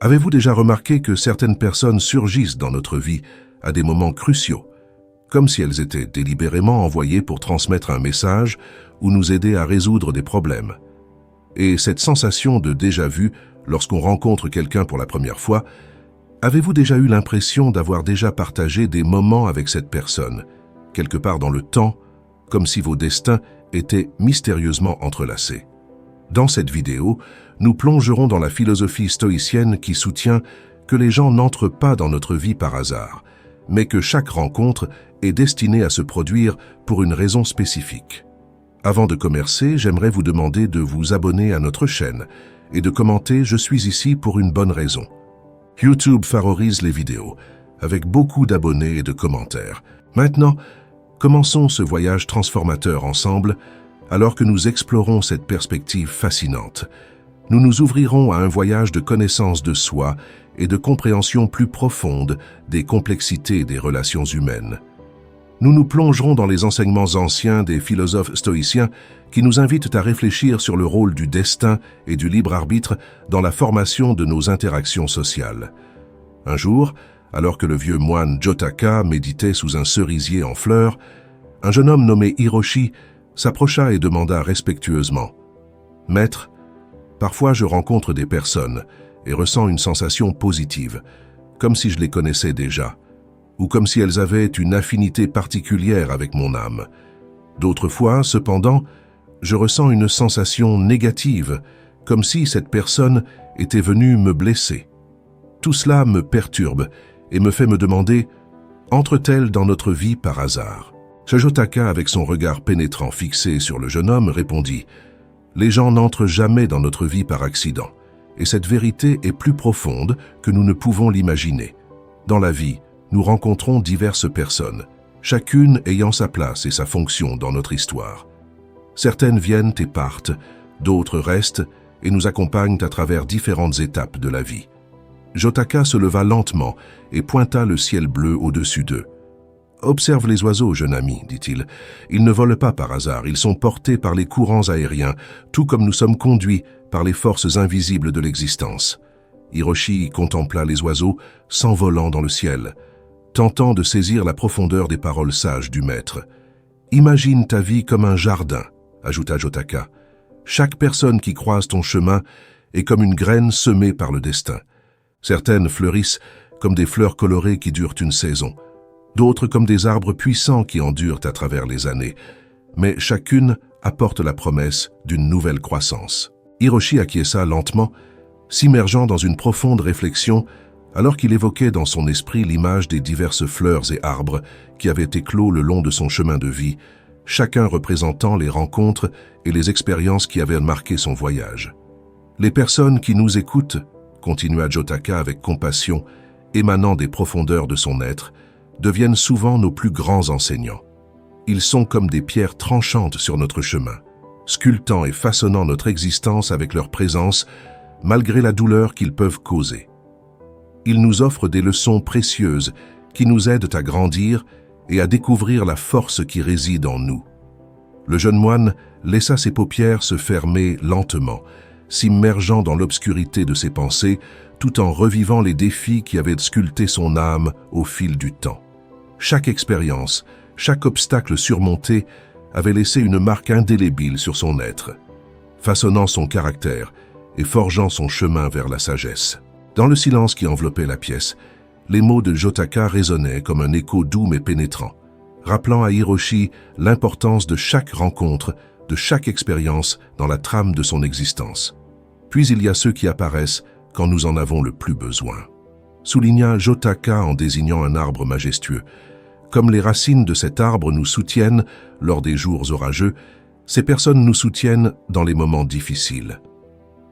Avez-vous déjà remarqué que certaines personnes surgissent dans notre vie à des moments cruciaux, comme si elles étaient délibérément envoyées pour transmettre un message ou nous aider à résoudre des problèmes? Et cette sensation de déjà-vu lorsqu'on rencontre quelqu'un pour la première fois, avez-vous déjà eu l'impression d'avoir déjà partagé des moments avec cette personne, quelque part dans le temps, comme si vos destins étaient mystérieusement entrelacés? Dans cette vidéo, nous plongerons dans la philosophie stoïcienne qui soutient que les gens n'entrent pas dans notre vie par hasard, mais que chaque rencontre est destinée à se produire pour une raison spécifique. Avant de commencer, j'aimerais vous demander de vous abonner à notre chaîne et de commenter « Je suis ici pour une bonne raison ». YouTube favorise les vidéos, avec beaucoup d'abonnés et de commentaires. Maintenant, commençons ce voyage transformateur ensemble, alors que nous explorons cette perspective fascinante. Nous nous ouvrirons à un voyage de connaissance de soi et de compréhension plus profonde des complexités des relations humaines. Nous nous plongerons dans les enseignements anciens des philosophes stoïciens qui nous invitent à réfléchir sur le rôle du destin et du libre arbitre dans la formation de nos interactions sociales. Un jour, alors que le vieux moine Jotaka méditait sous un cerisier en fleurs, un jeune homme nommé Hiroshi s'approcha et demanda respectueusement « Maître, parfois je rencontre des personnes et ressens une sensation positive, comme si je les connaissais déjà, ou comme si elles avaient une affinité particulière avec mon âme. D'autres fois, cependant, je ressens une sensation négative, comme si cette personne était venue me blesser. Tout cela me perturbe et me fait me demander, entre-t-elle dans notre vie par hasard ?» Jotaka, avec son regard pénétrant fixé sur le jeune homme, répondit « Les gens n'entrent jamais dans notre vie par accident, et cette vérité est plus profonde que nous ne pouvons l'imaginer. Dans la vie, nous rencontrons diverses personnes, chacune ayant sa place et sa fonction dans notre histoire. Certaines viennent et partent, d'autres restent et nous accompagnent à travers différentes étapes de la vie. » Jotaka se leva lentement et pointa le ciel bleu au-dessus d'eux. « Observe les oiseaux, jeune ami, dit-il. Ils ne volent pas par hasard, ils sont portés par les courants aériens, tout comme nous sommes conduits par les forces invisibles de l'existence. » Hiroshi contempla les oiseaux s'envolant dans le ciel, tentant de saisir la profondeur des paroles sages du maître. « Imagine ta vie comme un jardin, » ajouta Jotaka. « Chaque personne qui croise ton chemin est comme une graine semée par le destin. Certaines fleurissent comme des fleurs colorées qui durent une saison, d'autres comme des arbres puissants qui endurent à travers les années, mais chacune apporte la promesse d'une nouvelle croissance. » Hiroshi acquiesça lentement, s'immergeant dans une profonde réflexion alors qu'il évoquait dans son esprit l'image des diverses fleurs et arbres qui avaient éclos le long de son chemin de vie, chacun représentant les rencontres et les expériences qui avaient marqué son voyage. « Les personnes qui nous écoutent, » continua Jotaka avec compassion, émanant des profondeurs de son être, deviennent souvent nos plus grands enseignants. Ils sont comme des pierres tranchantes sur notre chemin, sculptant et façonnant notre existence avec leur présence, malgré la douleur qu'ils peuvent causer. Ils nous offrent des leçons précieuses qui nous aident à grandir et à découvrir la force qui réside en nous. Le jeune moine laissa ses paupières se fermer lentement, s'immergeant dans l'obscurité de ses pensées, tout en revivant les défis qui avaient sculpté son âme au fil du temps. Chaque expérience, chaque obstacle surmonté avait laissé une marque indélébile sur son être, façonnant son caractère et forgeant son chemin vers la sagesse. Dans le silence qui enveloppait la pièce, les mots de Jotaka résonnaient comme un écho doux mais pénétrant, rappelant à Hiroshi l'importance de chaque rencontre, de chaque expérience dans la trame de son existence. Puis il y a ceux qui apparaissent quand nous en avons le plus besoin, souligna Jotaka en désignant un arbre majestueux. Comme les racines de cet arbre nous soutiennent lors des jours orageux, ces personnes nous soutiennent dans les moments difficiles.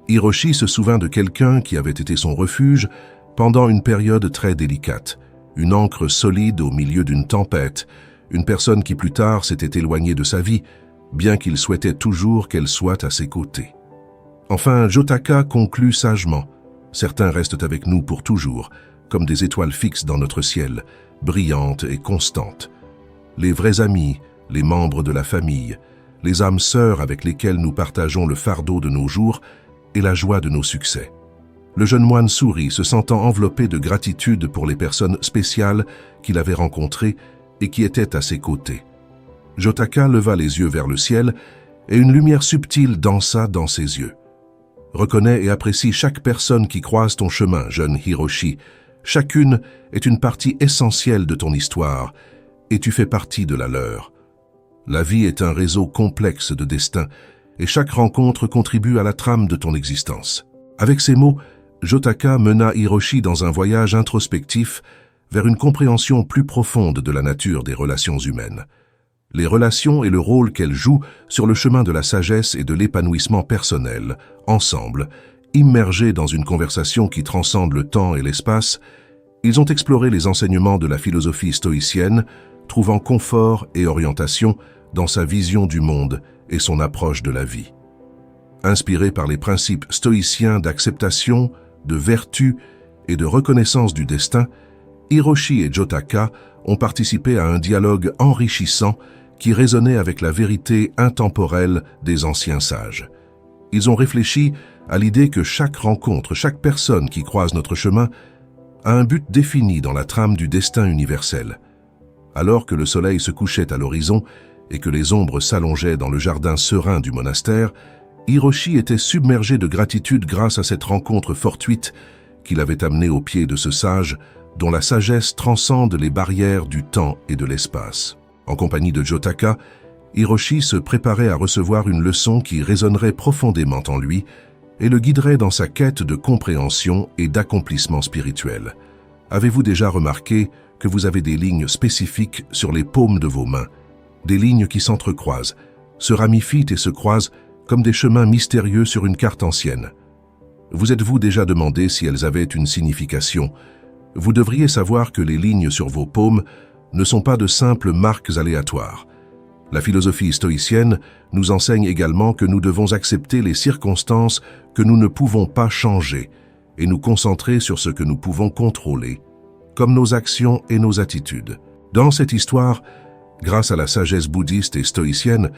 Hiroshi se souvint de quelqu'un qui avait été son refuge pendant une période très délicate, une ancre solide au milieu d'une tempête, une personne qui plus tard s'était éloignée de sa vie, bien qu'il souhaitait toujours qu'elle soit à ses côtés. Enfin, Jotaka conclut sagement. Certains restent avec nous pour toujours, comme des étoiles fixes dans notre ciel, brillantes et constantes. Les vrais amis, les membres de la famille, les âmes sœurs avec lesquelles nous partageons le fardeau de nos jours et la joie de nos succès. Le jeune moine sourit, se sentant enveloppé de gratitude pour les personnes spéciales qu'il avait rencontrées et qui étaient à ses côtés. Jotaka leva les yeux vers le ciel et une lumière subtile dansa dans ses yeux. Reconnais et apprécie chaque personne qui croise ton chemin, jeune Hiroshi. Chacune est une partie essentielle de ton histoire et tu fais partie de la leur. La vie est un réseau complexe de destins et chaque rencontre contribue à la trame de ton existence. Avec ces mots, Jotaka mena Hiroshi dans un voyage introspectif vers une compréhension plus profonde de la nature des relations humaines. Les relations et le rôle qu'elles jouent sur le chemin de la sagesse et de l'épanouissement personnel, ensemble, immergés dans une conversation qui transcende le temps et l'espace, ils ont exploré les enseignements de la philosophie stoïcienne, trouvant confort et orientation dans sa vision du monde et son approche de la vie. Inspirés par les principes stoïciens d'acceptation, de vertu et de reconnaissance du destin, Hiroshi et Jotaka ont participé à un dialogue enrichissant qui résonnait avec la vérité intemporelle des anciens sages. Ils ont réfléchi à l'idée que chaque rencontre, chaque personne qui croise notre chemin a un but défini dans la trame du destin universel. Alors que le soleil se couchait à l'horizon et que les ombres s'allongeaient dans le jardin serein du monastère, Hiroshi était submergé de gratitude grâce à cette rencontre fortuite qu'il avait amenée au pied de ce sage dont la sagesse transcende les barrières du temps et de l'espace. En compagnie de Jotaka, Hiroshi se préparait à recevoir une leçon qui résonnerait profondément en lui et le guiderait dans sa quête de compréhension et d'accomplissement spirituel. Avez-vous déjà remarqué que vous avez des lignes spécifiques sur les paumes de vos mains, des lignes qui s'entrecroisent, se ramifient et se croisent comme des chemins mystérieux sur une carte ancienne? Vous êtes-vous déjà demandé si elles avaient une signification? Vous devriez savoir que les lignes sur vos paumes ne sont pas de simples marques aléatoires. La philosophie stoïcienne nous enseigne également que nous devons accepter les circonstances que nous ne pouvons pas changer et nous concentrer sur ce que nous pouvons contrôler, comme nos actions et nos attitudes. Dans cette histoire, grâce à la sagesse bouddhiste et stoïcienne,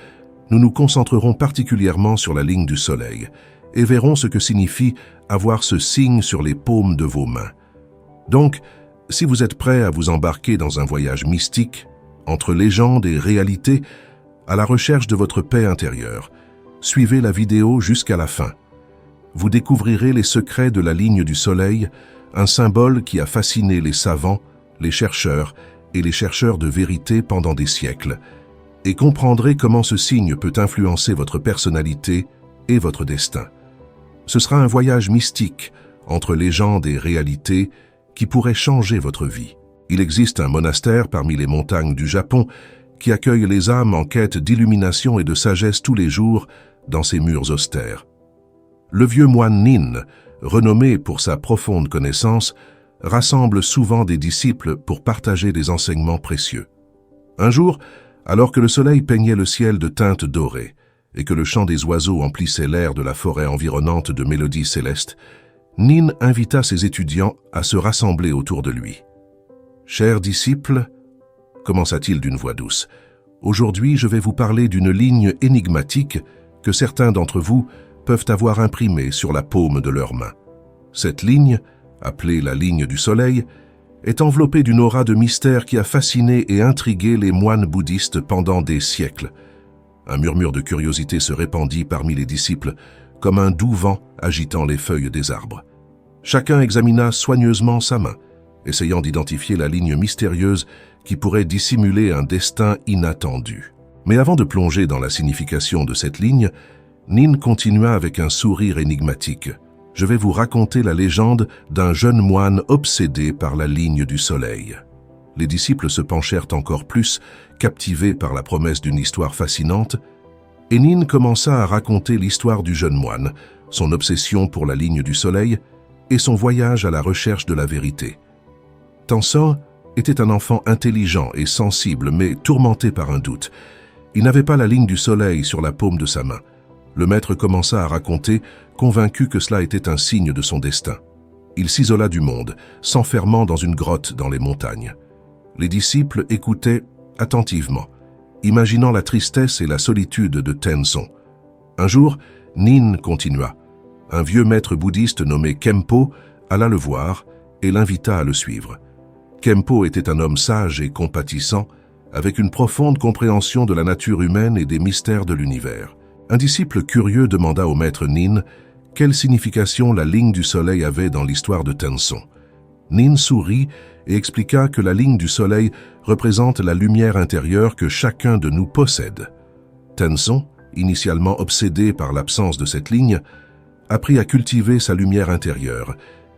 nous nous concentrerons particulièrement sur la ligne du soleil et verrons ce que signifie avoir ce signe sur les paumes de vos mains. Donc, si vous êtes prêt à vous embarquer dans un voyage mystique, entre légende et réalité, à la recherche de votre paix intérieure, suivez la vidéo jusqu'à la fin. Vous découvrirez les secrets de la ligne du soleil, un symbole qui a fasciné les savants, les chercheurs et les chercheurs de vérité pendant des siècles, et comprendrez comment ce signe peut influencer votre personnalité et votre destin. Ce sera un voyage mystique entre légende et réalité qui pourrait changer votre vie. Il existe un monastère parmi les montagnes du Japon qui accueille les âmes en quête d'illumination et de sagesse tous les jours dans ses murs austères. Le vieux moine Nin, renommé pour sa profonde connaissance, rassemble souvent des disciples pour partager des enseignements précieux. Un jour, alors que le soleil peignait le ciel de teintes dorées et que le chant des oiseaux emplissait l'air de la forêt environnante de mélodies célestes, Nin invita ses étudiants à se rassembler autour de lui. « Chers disciples, commença-t-il d'une voix douce, aujourd'hui je vais vous parler d'une ligne énigmatique que certains d'entre vous peuvent avoir imprimée sur la paume de leurs mains. Cette ligne, appelée la ligne du soleil, est enveloppée d'une aura de mystère qui a fasciné et intrigué les moines bouddhistes pendant des siècles. Un murmure de curiosité se répandit parmi les disciples, comme un doux vent agitant les feuilles des arbres. Chacun examina soigneusement sa main, essayant d'identifier la ligne mystérieuse qui pourrait dissimuler un destin inattendu. Mais avant de plonger dans la signification de cette ligne, Nin continua avec un sourire énigmatique. « Je vais vous raconter la légende d'un jeune moine obsédé par la ligne du soleil. » Les disciples se penchèrent encore plus, captivés par la promesse d'une histoire fascinante, et Nin commença à raconter l'histoire du jeune moine, son obsession pour la ligne du soleil et son voyage à la recherche de la vérité. Tanso était un enfant intelligent et sensible, mais tourmenté par un doute. Il n'avait pas la ligne du soleil sur la paume de sa main. Le maître commença à raconter, convaincu que cela était un signe de son destin. Il s'isola du monde, s'enfermant dans une grotte dans les montagnes. Les disciples écoutaient attentivement, imaginant la tristesse et la solitude de Tenson. Un jour, Nin continua. « Un vieux maître bouddhiste nommé Khenpo alla le voir et l'invita à le suivre. Khenpo était un homme sage et compatissant, avec une profonde compréhension de la nature humaine et des mystères de l'univers. Un disciple curieux demanda au maître Nin quelle signification la ligne du soleil avait dans l'histoire de Tenzon. Nin sourit et expliqua que la ligne du soleil représente la lumière intérieure que chacun de nous possède. Tenzon, initialement obsédé par l'absence de cette ligne, apprit à cultiver sa lumière intérieure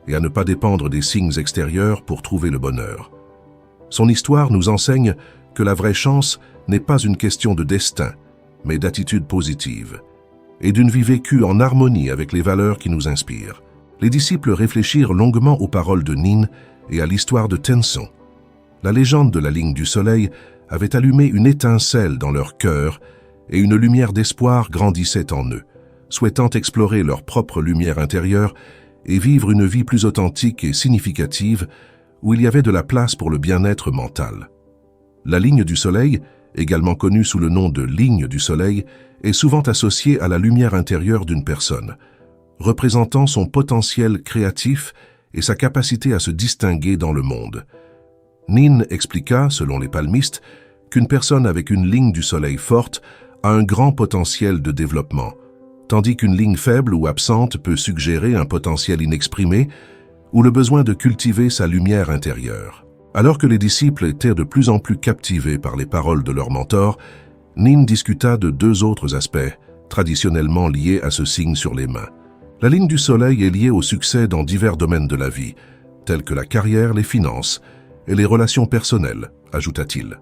et à ne pas dépendre des signes extérieurs pour trouver le bonheur. Son histoire nous enseigne que la vraie chance n'est pas une question de destin, mais d'attitude positive, et d'une vie vécue en harmonie avec les valeurs qui nous inspirent. Les disciples réfléchirent longuement aux paroles de Nin et à l'histoire de Tenzon. La légende de la ligne du soleil avait allumé une étincelle dans leur cœur et une lumière d'espoir grandissait en eux, souhaitant explorer leur propre lumière intérieure et vivre une vie plus authentique et significative où il y avait de la place pour le bien-être mental. La ligne du soleil, également connue sous le nom de ligne du soleil, est souvent associée à la lumière intérieure d'une personne, représentant son potentiel créatif et sa capacité à se distinguer dans le monde. Nin expliqua, selon les palmistes, qu'une personne avec une ligne du soleil forte a un grand potentiel de développement, tandis qu'une ligne faible ou absente peut suggérer un potentiel inexprimé ou le besoin de cultiver sa lumière intérieure. Alors que les disciples étaient de plus en plus captivés par les paroles de leur mentor, Nin discuta de deux autres aspects, traditionnellement liés à ce signe sur les mains. La ligne du soleil est liée au succès dans divers domaines de la vie, tels que la carrière, les finances et les relations personnelles, ajouta-t-il.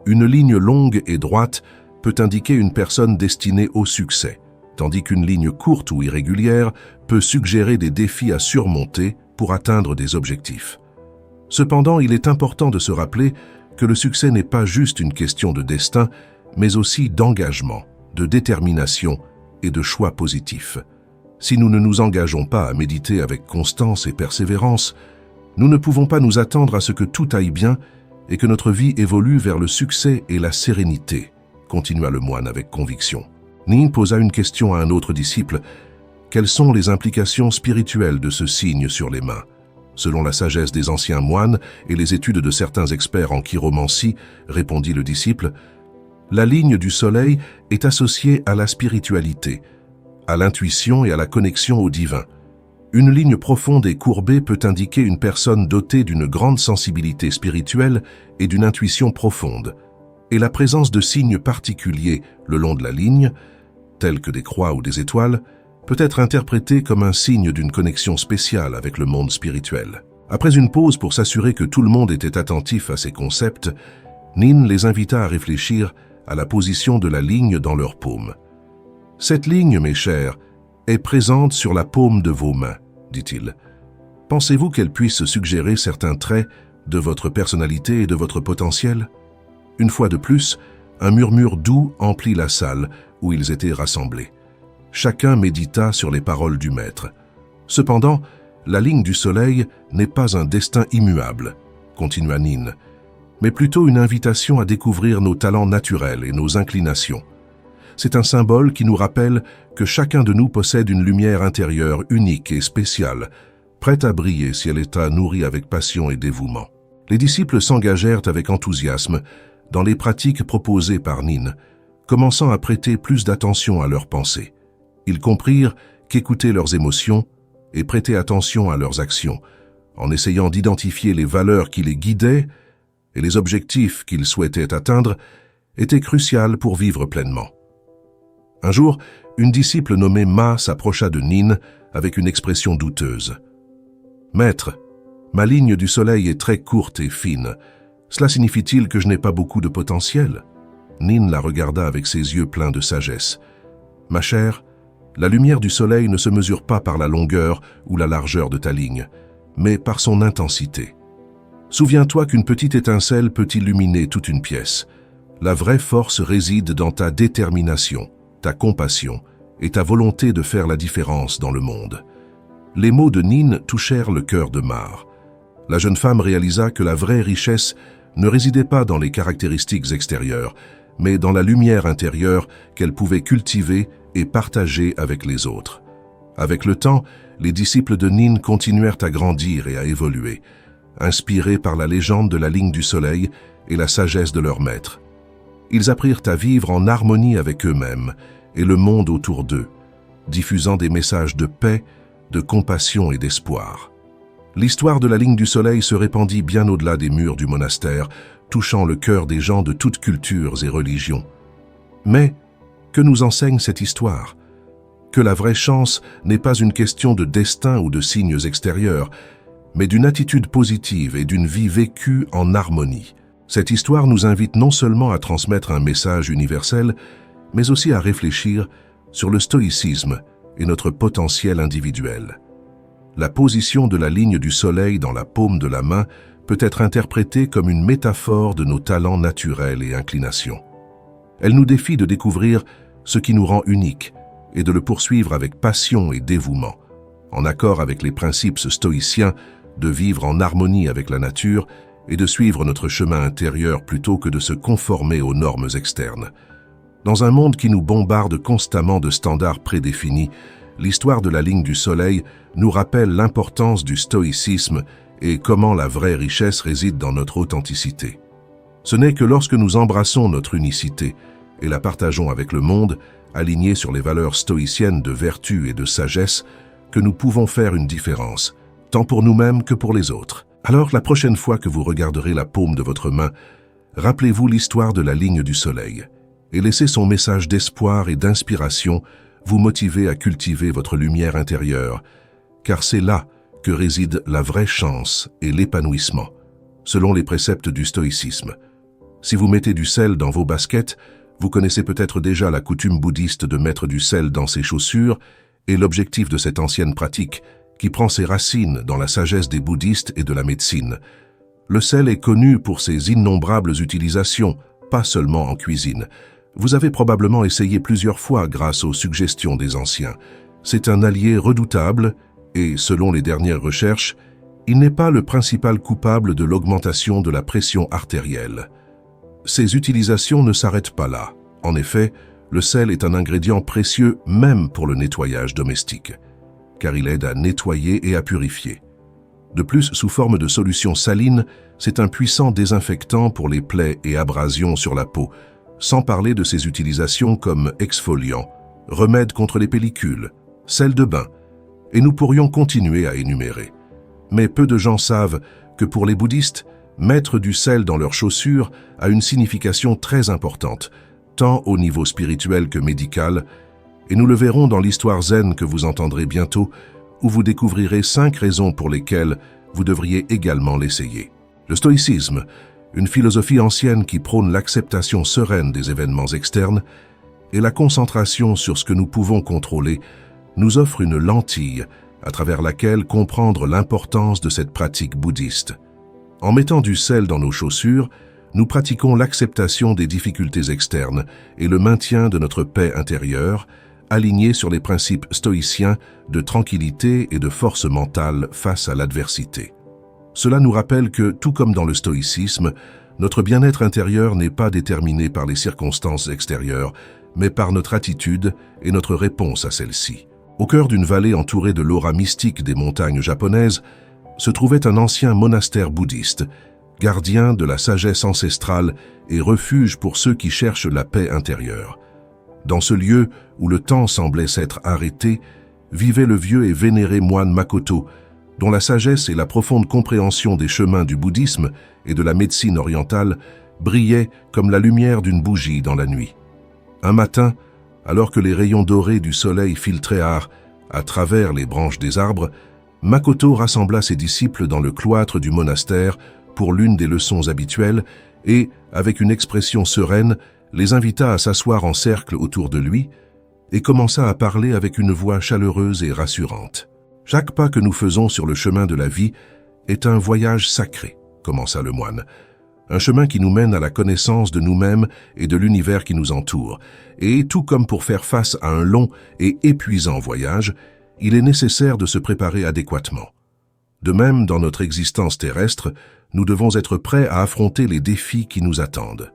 Une ligne longue et droite peut indiquer une personne destinée au succès, tandis qu'une ligne courte ou irrégulière peut suggérer des défis à surmonter pour atteindre des objectifs. Cependant, il est important de se rappeler que le succès n'est pas juste une question de destin, mais aussi d'engagement, de détermination et de choix positifs. Si nous ne nous engageons pas à méditer avec constance et persévérance, nous ne pouvons pas nous attendre à ce que tout aille bien et que notre vie évolue vers le succès et la sérénité, continua le moine avec conviction. Nin posa une question à un autre disciple. Quelles sont les implications spirituelles de ce signe sur les mains? Selon la sagesse des anciens moines et les études de certains experts en chiromancie, répondit le disciple, la ligne du soleil est associée à la spiritualité, à l'intuition et à la connexion au divin. Une ligne profonde et courbée peut indiquer une personne dotée d'une grande sensibilité spirituelle et d'une intuition profonde, et la présence de signes particuliers le long de la ligne, tels que des croix ou des étoiles, peut être interprétée comme un signe d'une connexion spéciale avec le monde spirituel. Après une pause pour s'assurer que tout le monde était attentif à ces concepts, Nin les invita à réfléchir à la position de la ligne dans leur paume. « Cette ligne, mes chers, est présente sur la paume de vos mains, dit-il. Pensez-vous qu'elle puisse suggérer certains traits de votre personnalité et de votre potentiel? » Une fois de plus, un murmure doux emplit la salle où ils étaient rassemblés. Chacun médita sur les paroles du maître. Cependant, la ligne du soleil n'est pas un destin immuable, continua Nin, mais plutôt une invitation à découvrir nos talents naturels et nos inclinations. C'est un symbole qui nous rappelle que chacun de nous possède une lumière intérieure unique et spéciale, prête à briller si elle est nourrie avec passion et dévouement. Les disciples s'engagèrent avec enthousiasme dans les pratiques proposées par Nin, commençant à prêter plus d'attention à leurs pensées. Ils comprirent qu'écouter leurs émotions et prêter attention à leurs actions, en essayant d'identifier les valeurs qui les guidaient et les objectifs qu'ils souhaitaient atteindre, était crucial pour vivre pleinement. Un jour, une disciple nommée Ma s'approcha de Nin avec une expression douteuse. « Maître, ma ligne du soleil est très courte et fine. Cela signifie-t-il que je n'ai pas beaucoup de potentiel ?» Nin la regarda avec ses yeux pleins de sagesse. « Ma chère, la lumière du soleil ne se mesure pas par la longueur ou la largeur de ta ligne, mais par son intensité. Souviens-toi qu'une petite étincelle peut illuminer toute une pièce. La vraie force réside dans ta détermination, ta compassion et ta volonté de faire la différence dans le monde. » Les mots de Nin touchèrent le cœur de Mar. La jeune femme réalisa que la vraie richesse ne résidait pas dans les caractéristiques extérieures, mais dans la lumière intérieure qu'elle pouvait cultiver et partager avec les autres. Avec le temps, les disciples de Nin continuèrent à grandir et à évoluer, inspirés par la légende de la ligne du soleil et la sagesse de leur maître. Ils apprirent à vivre en harmonie avec eux-mêmes et le monde autour d'eux, diffusant des messages de paix, de compassion et d'espoir. L'histoire de la ligne du soleil se répandit bien au-delà des murs du monastère, touchant le cœur des gens de toutes cultures et religions. Mais, que nous enseigne cette histoire? Que la vraie chance n'est pas une question de destin ou de signes extérieurs, mais d'une attitude positive et d'une vie vécue en harmonie. Cette histoire nous invite non seulement à transmettre un message universel, mais aussi à réfléchir sur le stoïcisme et notre potentiel individuel. La position de la ligne du soleil dans la paume de la main peut être interprétée comme une métaphore de nos talents naturels et inclinations. Elle nous défie de découvrir ce qui nous rend uniques et de le poursuivre avec passion et dévouement, en accord avec les principes stoïciens de vivre en harmonie avec la nature et de suivre notre chemin intérieur plutôt que de se conformer aux normes externes. Dans un monde qui nous bombarde constamment de standards prédéfinis, l'histoire de la ligne du soleil nous rappelle l'importance du stoïcisme et comment la vraie richesse réside dans notre authenticité. Ce n'est que lorsque nous embrassons notre unicité et la partageons avec le monde, alignés sur les valeurs stoïciennes de vertu et de sagesse, que nous pouvons faire une différence, tant pour nous-mêmes que pour les autres. Alors, la prochaine fois que vous regarderez la paume de votre main, rappelez-vous l'histoire de la ligne du soleil et laissez son message d'espoir et d'inspiration vous motiver à cultiver votre lumière intérieure, car c'est là que réside la vraie chance et l'épanouissement, selon les préceptes du stoïcisme. Si vous mettez du sel dans vos baskets, vous connaissez peut-être déjà la coutume bouddhiste de mettre du sel dans ses chaussures et l'objectif de cette ancienne pratique qui prend ses racines dans la sagesse des bouddhistes et de la médecine. Le sel est connu pour ses innombrables utilisations, pas seulement en cuisine. Vous avez probablement essayé plusieurs fois grâce aux suggestions des anciens. C'est un allié redoutable et, selon les dernières recherches, il n'est pas le principal coupable de l'augmentation de la pression artérielle. Ces utilisations ne s'arrêtent pas là. En effet, le sel est un ingrédient précieux même pour le nettoyage domestique, car il aide à nettoyer et à purifier. De plus, sous forme de solution saline, c'est un puissant désinfectant pour les plaies et abrasions sur la peau, sans parler de ses utilisations comme exfoliant, remède contre les pellicules, sel de bain, et nous pourrions continuer à énumérer. Mais peu de gens savent que pour les bouddhistes, mettre du sel dans leurs chaussures a une signification très importante, tant au niveau spirituel que médical, et nous le verrons dans l'histoire zen que vous entendrez bientôt, où vous découvrirez 5 raisons pour lesquelles vous devriez également l'essayer. Le stoïcisme, une philosophie ancienne qui prône l'acceptation sereine des événements externes et la concentration sur ce que nous pouvons contrôler, nous offre une lentille à travers laquelle comprendre l'importance de cette pratique bouddhiste. En mettant du sel dans nos chaussures, nous pratiquons l'acceptation des difficultés externes et le maintien de notre paix intérieure, alignés sur les principes stoïciens de tranquillité et de force mentale face à l'adversité. Cela nous rappelle que, tout comme dans le stoïcisme, notre bien-être intérieur n'est pas déterminé par les circonstances extérieures, mais par notre attitude et notre réponse à celles-ci. Au cœur d'une vallée entourée de l'aura mystique des montagnes japonaises, se trouvait un ancien monastère bouddhiste, gardien de la sagesse ancestrale et refuge pour ceux qui cherchent la paix intérieure. Dans ce lieu où le temps semblait s'être arrêté, vivait le vieux et vénéré moine Makoto, dont la sagesse et la profonde compréhension des chemins du bouddhisme et de la médecine orientale brillaient comme la lumière d'une bougie dans la nuit. Un matin, alors que les rayons dorés du soleil filtraient à travers les branches des arbres, Makoto rassembla ses disciples dans le cloître du monastère pour l'une des leçons habituelles et, avec une expression sereine, les invita à s'asseoir en cercle autour de lui et commença à parler avec une voix chaleureuse et rassurante. « Chaque pas que nous faisons sur le chemin de la vie est un voyage sacré, » commença le moine. « Un chemin qui nous mène à la connaissance de nous-mêmes et de l'univers qui nous entoure. Et tout comme pour faire face à un long et épuisant voyage, il est nécessaire de se préparer adéquatement. De même, dans notre existence terrestre, nous devons être prêts à affronter les défis qui nous attendent. »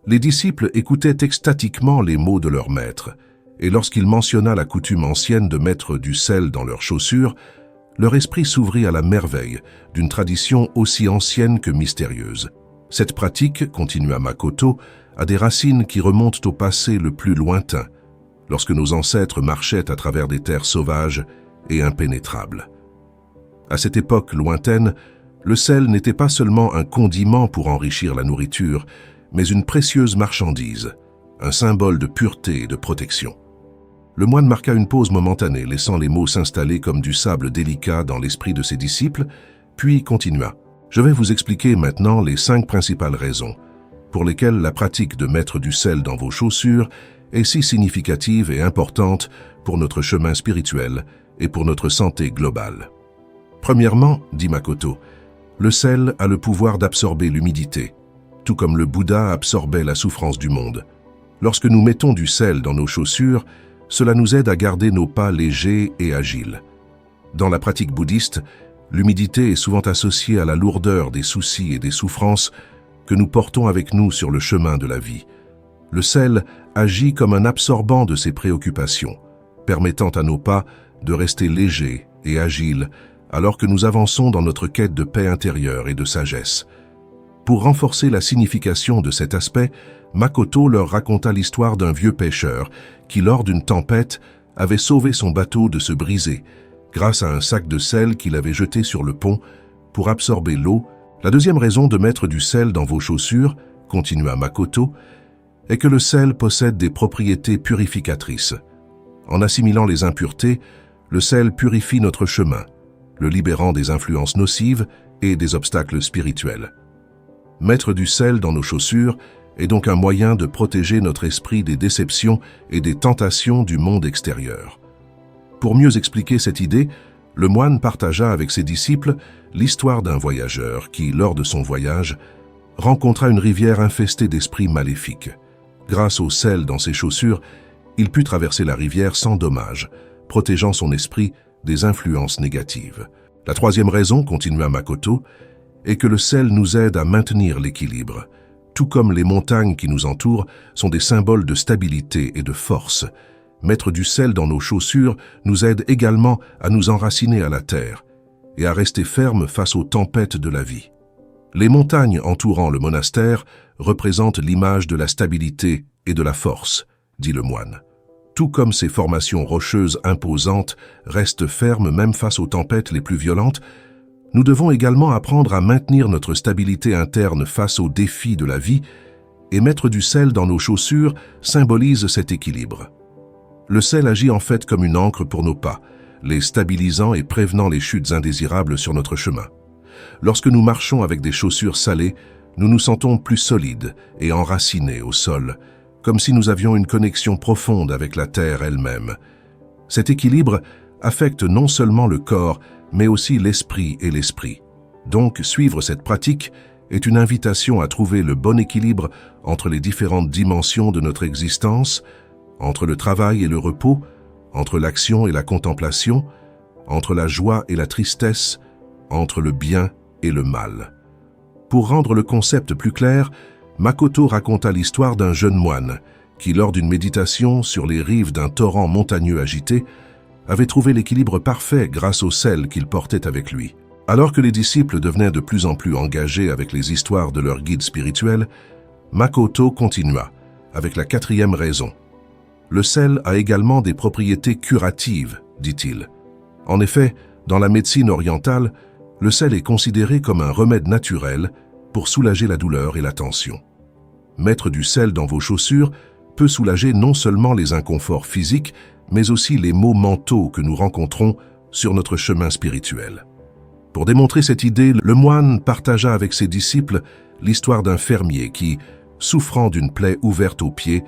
Les disciples écoutaient extatiquement les mots de leur maître, et lorsqu'il mentionna la coutume ancienne de mettre du sel dans leurs chaussures, leur esprit s'ouvrit à la merveille d'une tradition aussi ancienne que mystérieuse. Cette pratique, continua Makoto, a des racines qui remontent au passé le plus lointain, lorsque nos ancêtres marchaient à travers des terres sauvages et impénétrables. À cette époque lointaine, le sel n'était pas seulement un condiment pour enrichir la nourriture, mais une précieuse marchandise, un symbole de pureté et de protection. Le moine marqua une pause momentanée, laissant les mots s'installer comme du sable délicat dans l'esprit de ses disciples, puis continua. Je vais vous expliquer maintenant les 5 principales raisons pour lesquelles la pratique de mettre du sel dans vos chaussures est si significative et importante pour notre chemin spirituel et pour notre santé globale. Premièrement, dit Makoto, le sel a le pouvoir d'absorber l'humidité, tout comme le Bouddha absorbait la souffrance du monde. Lorsque nous mettons du sel dans nos chaussures, cela nous aide à garder nos pas légers et agiles. Dans la pratique bouddhiste, l'humidité est souvent associée à la lourdeur des soucis et des souffrances que nous portons avec nous sur le chemin de la vie. Le sel agit comme un absorbant de ces préoccupations, permettant à nos pas de rester légers et agiles alors que nous avançons dans notre quête de paix intérieure et de sagesse. Pour renforcer la signification de cet aspect, Makoto leur raconta l'histoire d'un vieux pêcheur qui, lors d'une tempête, avait sauvé son bateau de se briser grâce à un sac de sel qu'il avait jeté sur le pont pour absorber l'eau. La deuxième raison de mettre du sel dans vos chaussures, continua Makoto, est que le sel possède des propriétés purificatrices. En assimilant les impuretés, le sel purifie notre chemin, le libérant des influences nocives et des obstacles spirituels. Mettre du sel dans nos chaussures est donc un moyen de protéger notre esprit des déceptions et des tentations du monde extérieur. Pour mieux expliquer cette idée, le moine partagea avec ses disciples l'histoire d'un voyageur qui, lors de son voyage, rencontra une rivière infestée d'esprits maléfiques. Grâce au sel dans ses chaussures, il put traverser la rivière sans dommage, protégeant son esprit des influences négatives. La troisième raison, continua Makoto, est que le sel nous aide à maintenir l'équilibre. Tout comme les montagnes qui nous entourent sont des symboles de stabilité et de force, mettre du sel dans nos chaussures nous aide également à nous enraciner à la terre et à rester fermes face aux tempêtes de la vie. Les montagnes entourant le monastère représentent l'image de la stabilité et de la force, dit le moine. Tout comme ces formations rocheuses imposantes restent fermes même face aux tempêtes les plus violentes, nous devons également apprendre à maintenir notre stabilité interne face aux défis de la vie, et mettre du sel dans nos chaussures symbolise cet équilibre. Le sel agit en fait comme une ancre pour nos pas, les stabilisant et prévenant les chutes indésirables sur notre chemin. Lorsque nous marchons avec des chaussures salées, nous nous sentons plus solides et enracinés au sol, comme si nous avions une connexion profonde avec la terre elle-même. Cet équilibre affecte non seulement le corps, mais aussi l'esprit et l'esprit. Donc, suivre cette pratique est une invitation à trouver le bon équilibre entre les différentes dimensions de notre existence, entre le travail et le repos, entre l'action et la contemplation, entre la joie et la tristesse, entre le bien et le mal. Pour rendre le concept plus clair, Makoto raconta l'histoire d'un jeune moine qui, lors d'une méditation sur les rives d'un torrent montagneux agité, avait trouvé l'équilibre parfait grâce au sel qu'il portait avec lui. Alors que les disciples devenaient de plus en plus engagés avec les histoires de leur guide spirituel, Makoto continua avec la quatrième raison. Le sel a également des propriétés curatives, dit-il. En effet, dans la médecine orientale, le sel est considéré comme un remède naturel pour soulager la douleur et la tension. Mettre du sel dans vos chaussures peut soulager non seulement les inconforts physiques, mais aussi les maux mentaux que nous rencontrons sur notre chemin spirituel. Pour démontrer cette idée, le moine partagea avec ses disciples l'histoire d'un fermier qui, souffrant d'une plaie ouverte au pied,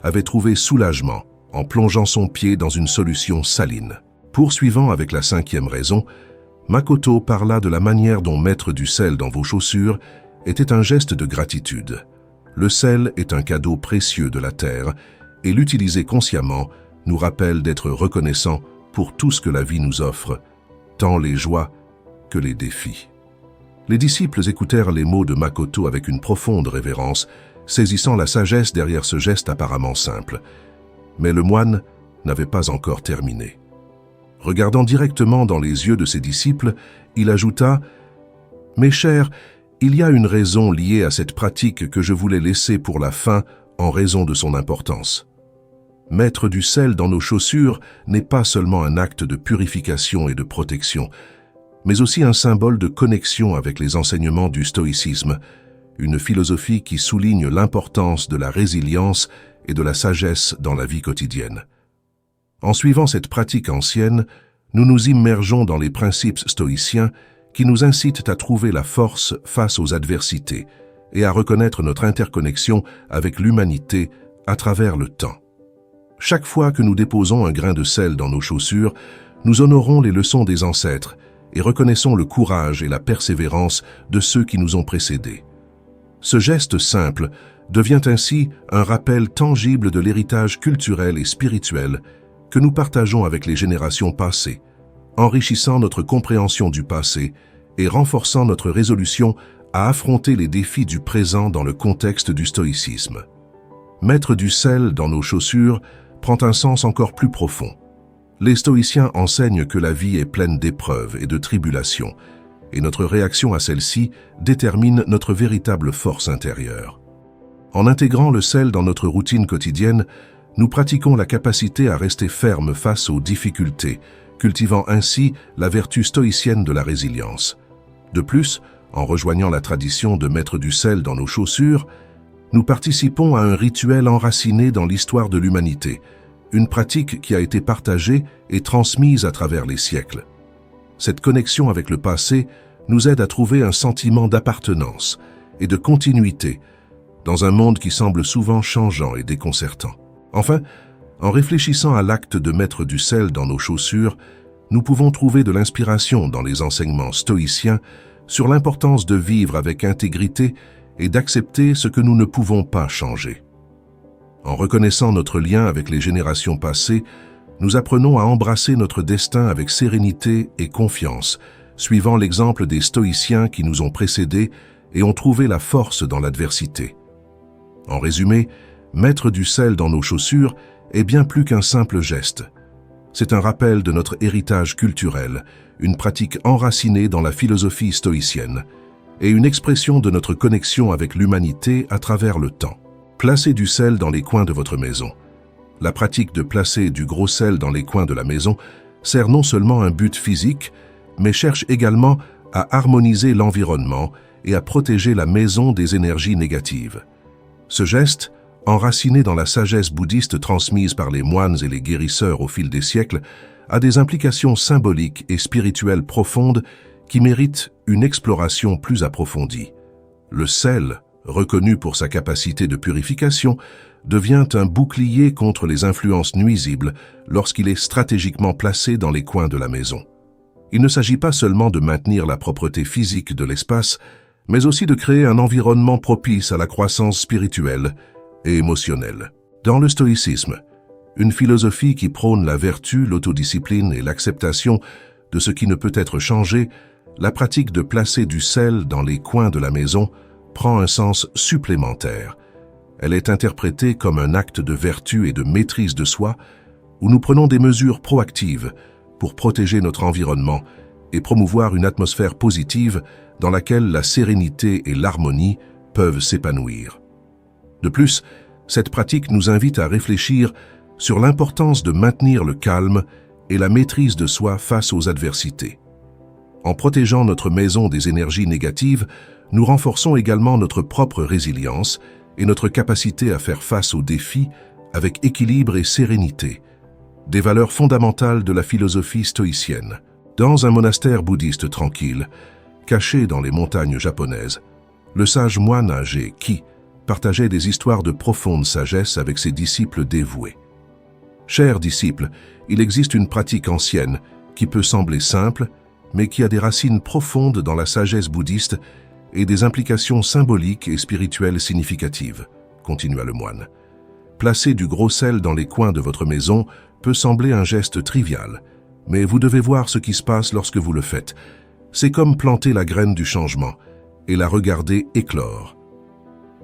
avait trouvé soulagement en plongeant son pied dans une solution saline. Poursuivant avec la cinquième raison, Makoto parla de la manière dont mettre du sel dans vos chaussures était un geste de gratitude. Le sel est un cadeau précieux de la terre et l'utiliser consciemment nous rappelle d'être reconnaissant pour tout ce que la vie nous offre, tant les joies que les défis. Les disciples écoutèrent les mots de Makoto avec une profonde révérence, saisissant la sagesse derrière ce geste apparemment simple. Mais le moine n'avait pas encore terminé. Regardant directement dans les yeux de ses disciples, il ajouta « Mes chers, il y a une raison liée à cette pratique que je voulais laisser pour la fin en raison de son importance. Mettre du sel dans nos chaussures n'est pas seulement un acte de purification et de protection, mais aussi un symbole de connexion avec les enseignements du stoïcisme, une philosophie qui souligne l'importance de la résilience et de la sagesse dans la vie quotidienne. En suivant cette pratique ancienne, nous nous immergeons dans les principes stoïciens qui nous incitent à trouver la force face aux adversités et à reconnaître notre interconnexion avec l'humanité à travers le temps. Chaque fois que nous déposons un grain de sel dans nos chaussures, nous honorons les leçons des ancêtres et reconnaissons le courage et la persévérance de ceux qui nous ont précédés. Ce geste simple devient ainsi un rappel tangible de l'héritage culturel et spirituel que nous partageons avec les générations passées, enrichissant notre compréhension du passé et renforçant notre résolution à affronter les défis du présent dans le contexte du stoïcisme. Mettre du sel dans nos chaussures prend un sens encore plus profond. Les stoïciens enseignent que la vie est pleine d'épreuves et de tribulations, et notre réaction à celles-ci détermine notre véritable force intérieure. En intégrant le sel dans notre routine quotidienne, nous pratiquons la capacité à rester ferme face aux difficultés, cultivant ainsi la vertu stoïcienne de la résilience. De plus, en rejoignant la tradition de mettre du sel dans nos chaussures, nous participons à un rituel enraciné dans l'histoire de l'humanité, une pratique qui a été partagée et transmise à travers les siècles. Cette connexion avec le passé nous aide à trouver un sentiment d'appartenance et de continuité dans un monde qui semble souvent changeant et déconcertant. Enfin, en réfléchissant à l'acte de mettre du sel dans nos chaussures, nous pouvons trouver de l'inspiration dans les enseignements stoïciens sur l'importance de vivre avec intégrité et d'accepter ce que nous ne pouvons pas changer. En reconnaissant notre lien avec les générations passées, nous apprenons à embrasser notre destin avec sérénité et confiance, suivant l'exemple des stoïciens qui nous ont précédés et ont trouvé la force dans l'adversité. En résumé, mettre du sel dans nos chaussures est bien plus qu'un simple geste. C'est un rappel de notre héritage culturel, une pratique enracinée dans la philosophie stoïcienne, et une expression de notre connexion avec l'humanité à travers le temps. Placez du sel dans les coins de votre maison. La pratique de placer du gros sel dans les coins de la maison sert non seulement un but physique, mais cherche également à harmoniser l'environnement et à protéger la maison des énergies négatives. Ce geste, enraciné dans la sagesse bouddhiste transmise par les moines et les guérisseurs au fil des siècles, a des implications symboliques et spirituelles profondes qui méritent une exploration plus approfondie. Le sel, reconnu pour sa capacité de purification, devient un bouclier contre les influences nuisibles lorsqu'il est stratégiquement placé dans les coins de la maison. Il ne s'agit pas seulement de maintenir la propreté physique de l'espace, mais aussi de créer un environnement propice à la croissance spirituelle et émotionnelle. Dans le stoïcisme, une philosophie qui prône la vertu, l'autodiscipline et l'acceptation de ce qui ne peut être changé, la pratique de placer du sel dans les coins de la maison prend un sens supplémentaire. Elle est interprétée comme un acte de vertu et de maîtrise de soi, où nous prenons des mesures proactives pour protéger notre environnement et promouvoir une atmosphère positive dans laquelle la sérénité et l'harmonie peuvent s'épanouir. De plus, cette pratique nous invite à réfléchir sur l'importance de maintenir le calme et la maîtrise de soi face aux adversités. En protégeant notre maison des énergies négatives, nous renforçons également notre propre résilience et notre capacité à faire face aux défis avec équilibre et sérénité, des valeurs fondamentales de la philosophie stoïcienne. Dans un monastère bouddhiste tranquille, caché dans les montagnes japonaises, le sage moine âgé Ki partageait des histoires de profonde sagesse avec ses disciples dévoués. Chers disciples, il existe une pratique ancienne qui peut sembler simple, mais qui a des racines profondes dans la sagesse bouddhiste et des implications symboliques et spirituelles significatives, continua le moine. Placer du gros sel dans les coins de votre maison peut sembler un geste trivial, mais vous devez voir ce qui se passe lorsque vous le faites. C'est comme planter la graine du changement et la regarder éclore.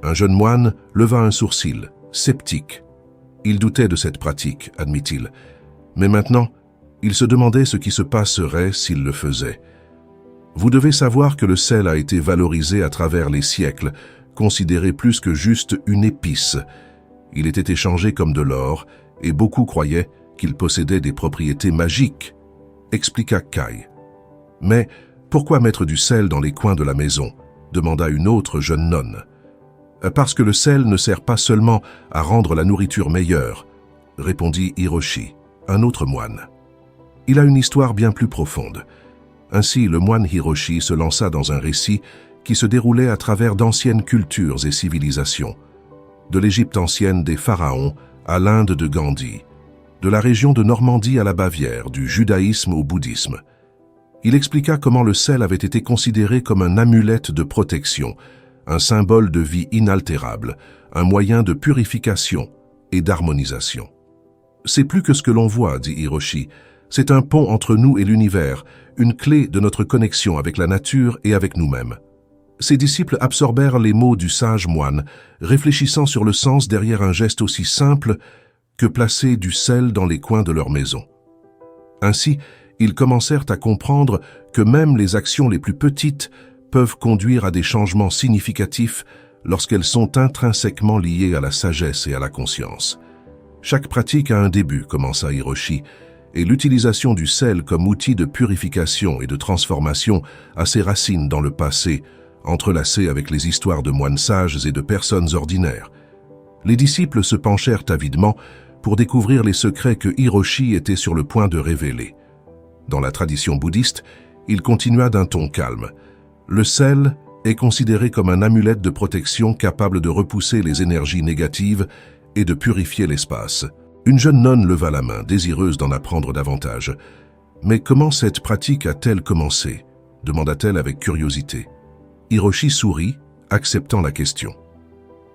Un jeune moine leva un sourcil, sceptique. Il doutait de cette pratique, admit-il, Mais maintenant, il se demandait ce qui se passerait s'il le faisait. Vous devez savoir que le sel a été valorisé à travers les siècles, considéré plus que juste une épice. Il était échangé comme de l'or, et beaucoup croyaient qu'il possédait des propriétés magiques, expliqua Kai. Mais pourquoi mettre du sel dans les coins de la maison? Demanda une autre jeune nonne. Parce que le sel ne sert pas seulement à rendre la nourriture meilleure, répondit Hiroshi, un autre moine. Il a une histoire bien plus profonde. Ainsi, le moine Hiroshi se lança dans un récit qui se déroulait à travers d'anciennes cultures et civilisations, de l'Égypte ancienne des pharaons à l'Inde de Gandhi, de la région de Normandie à la Bavière, du judaïsme au bouddhisme. Il expliqua comment le sel avait été considéré comme un amulette de protection, un symbole de vie inaltérable, un moyen de purification et d'harmonisation. C'est plus que ce que l'on voit, dit Hiroshi, c'est un pont entre nous et l'univers, une clé de notre connexion avec la nature et avec nous-mêmes. Ses disciples absorbèrent les mots du sage moine, réfléchissant sur le sens derrière un geste aussi simple que placer du sel dans les coins de leur maison. Ainsi, ils commencèrent à comprendre que même les actions les plus petites peuvent conduire à des changements significatifs lorsqu'elles sont intrinsèquement liées à la sagesse et à la conscience. Chaque pratique a un début, commença Hiroshi, et l'utilisation du sel comme outil de purification et de transformation a ses racines dans le passé, entrelacées avec les histoires de moines sages et de personnes ordinaires. Les disciples se penchèrent avidement pour découvrir les secrets que Hiroshi était sur le point de révéler. Dans la tradition bouddhiste, il continua d'un ton calme. Le sel est considéré comme un amulette de protection capable de repousser les énergies négatives et de purifier l'espace. Une jeune nonne leva la main, désireuse d'en apprendre davantage. « Mais comment cette pratique a-t-elle commencé » demanda-t-elle avec curiosité. Hiroshi sourit, acceptant la question.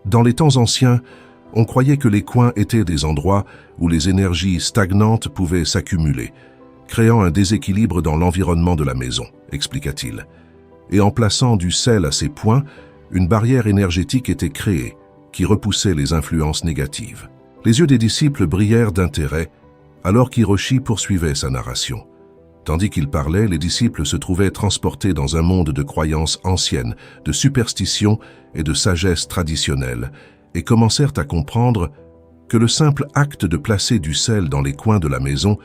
Dans les temps anciens, on croyait que les coins étaient des endroits où les énergies stagnantes pouvaient s'accumuler, créant un déséquilibre dans l'environnement de la maison, expliqua-t-il. Et en plaçant du sel à ces points, une barrière énergétique était créée, qui repoussait les influences négatives. Les yeux des disciples brillèrent d'intérêt, alors qu'Hiroshi poursuivait sa narration. Tandis qu'il parlait, les disciples se trouvaient transportés dans un monde de croyances anciennes, de superstitions et de sagesse traditionnelle, et commencèrent à comprendre que le simple acte de placer du sel dans les coins de la maison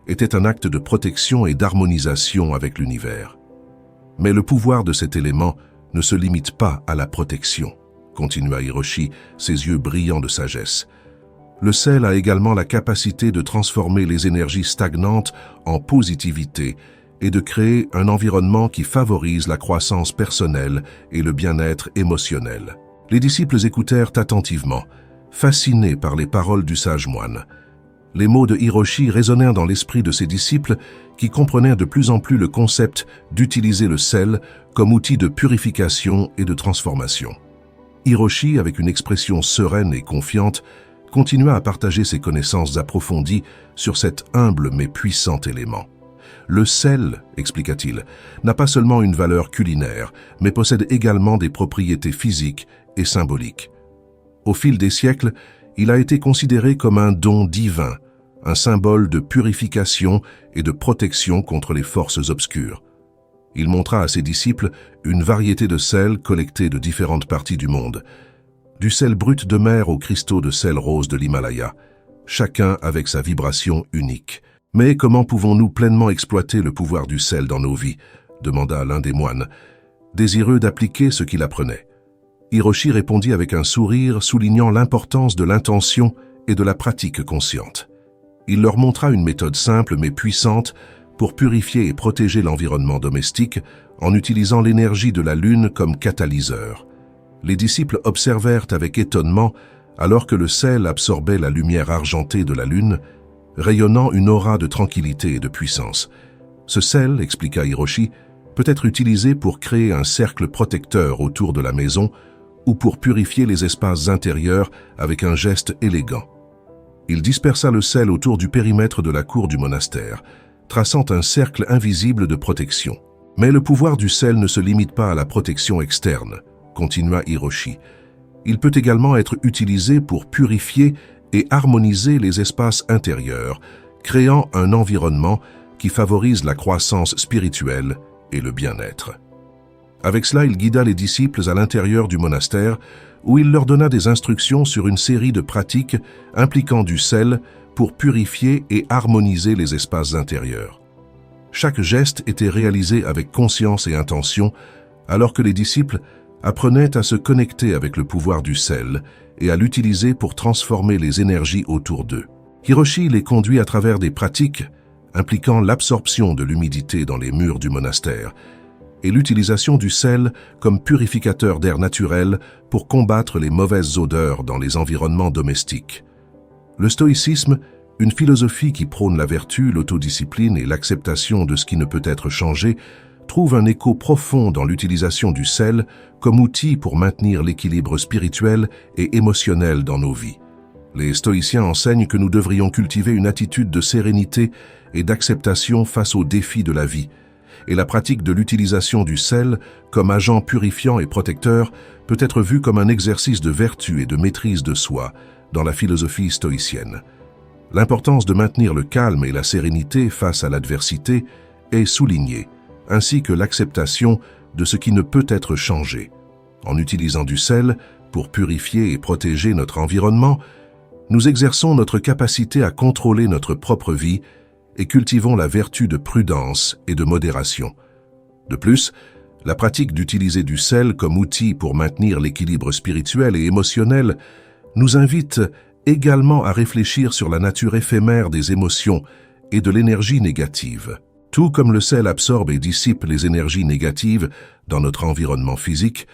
était un acte de protection et d'harmonisation avec l'univers. Mais le pouvoir de cet élément ne se limite pas à la protection, continua Hiroshi, ses yeux brillants de sagesse. Le sel a également la capacité de transformer les énergies stagnantes en positivité et de créer un environnement qui favorise la croissance personnelle et le bien-être émotionnel. Les disciples écoutèrent attentivement, fascinés par les paroles du sage moine. Les mots de Hiroshi résonnèrent dans l'esprit de ses disciples qui comprenaient de plus en plus le concept d'utiliser le sel comme outil de purification et de transformation. Hiroshi, avec une expression sereine et confiante, continua à partager ses connaissances approfondies sur cet humble mais puissant élément. Le sel, expliqua-t-il, n'a pas seulement une valeur culinaire, mais possède également des propriétés physiques et symboliques. Au fil des siècles, il a été considéré comme un don divin, un symbole de purification et de protection contre les forces obscures. Il montra à ses disciples une variété de sels collectés de différentes parties du monde, du sel brut de mer aux cristaux de sel rose de l'Himalaya, chacun avec sa vibration unique. Mais comment pouvons-nous pleinement exploiter le pouvoir du sel dans nos vies ? Demanda l'un des moines, désireux d'appliquer ce qu'il apprenait. Hiroshi répondit avec un sourire soulignant l'importance de l'intention et de la pratique consciente. Il leur montra une méthode simple mais puissante pour purifier et protéger l'environnement domestique en utilisant l'énergie de la lune comme catalyseur. Les disciples observèrent avec étonnement alors que le sel absorbait la lumière argentée de la lune, rayonnant une aura de tranquillité et de puissance. Ce sel, expliqua Hiroshi, peut être utilisé pour créer un cercle protecteur autour de la maison ou pour purifier les espaces intérieurs avec un geste élégant. Il dispersa le sel autour du périmètre de la cour du monastère, traçant un cercle invisible de protection. Mais le pouvoir du sel ne se limite pas à la protection externe, continua Hiroshi. Il peut également être utilisé pour purifier et harmoniser les espaces intérieurs, créant un environnement qui favorise la croissance spirituelle et le bien-être. Avec cela, il guida les disciples à l'intérieur du monastère, où il leur donna des instructions sur une série de pratiques impliquant du sel pour purifier et harmoniser les espaces intérieurs. Chaque geste était réalisé avec conscience et intention, alors que les disciples apprenaient à se connecter avec le pouvoir du sel et à l'utiliser pour transformer les énergies autour d'eux. Hiroshi les conduit à travers des pratiques impliquant l'absorption de l'humidité dans les murs du monastère et l'utilisation du sel comme purificateur d'air naturel pour combattre les mauvaises odeurs dans les environnements domestiques. Le stoïcisme, une philosophie qui prône la vertu, l'autodiscipline et l'acceptation de ce qui ne peut être changé, trouve un écho profond dans l'utilisation du sel comme outil pour maintenir l'équilibre spirituel et émotionnel dans nos vies. Les stoïciens enseignent que nous devrions cultiver une attitude de sérénité et d'acceptation face aux défis de la vie, et la pratique de l'utilisation du sel comme agent purifiant et protecteur peut être vue comme un exercice de vertu et de maîtrise de soi dans la philosophie stoïcienne. L'importance de maintenir le calme et la sérénité face à l'adversité est soulignée, ainsi que l'acceptation de ce qui ne peut être changé. En utilisant du sel pour purifier et protéger notre environnement, nous exerçons notre capacité à contrôler notre propre vie et cultivons la vertu de prudence et de modération. De plus, la pratique d'utiliser du sel comme outil pour maintenir l'équilibre spirituel et émotionnel nous invite également à réfléchir sur la nature éphémère des émotions et de l'énergie négative. Tout comme le sel absorbe et dissipe les énergies négatives dans notre environnement physique,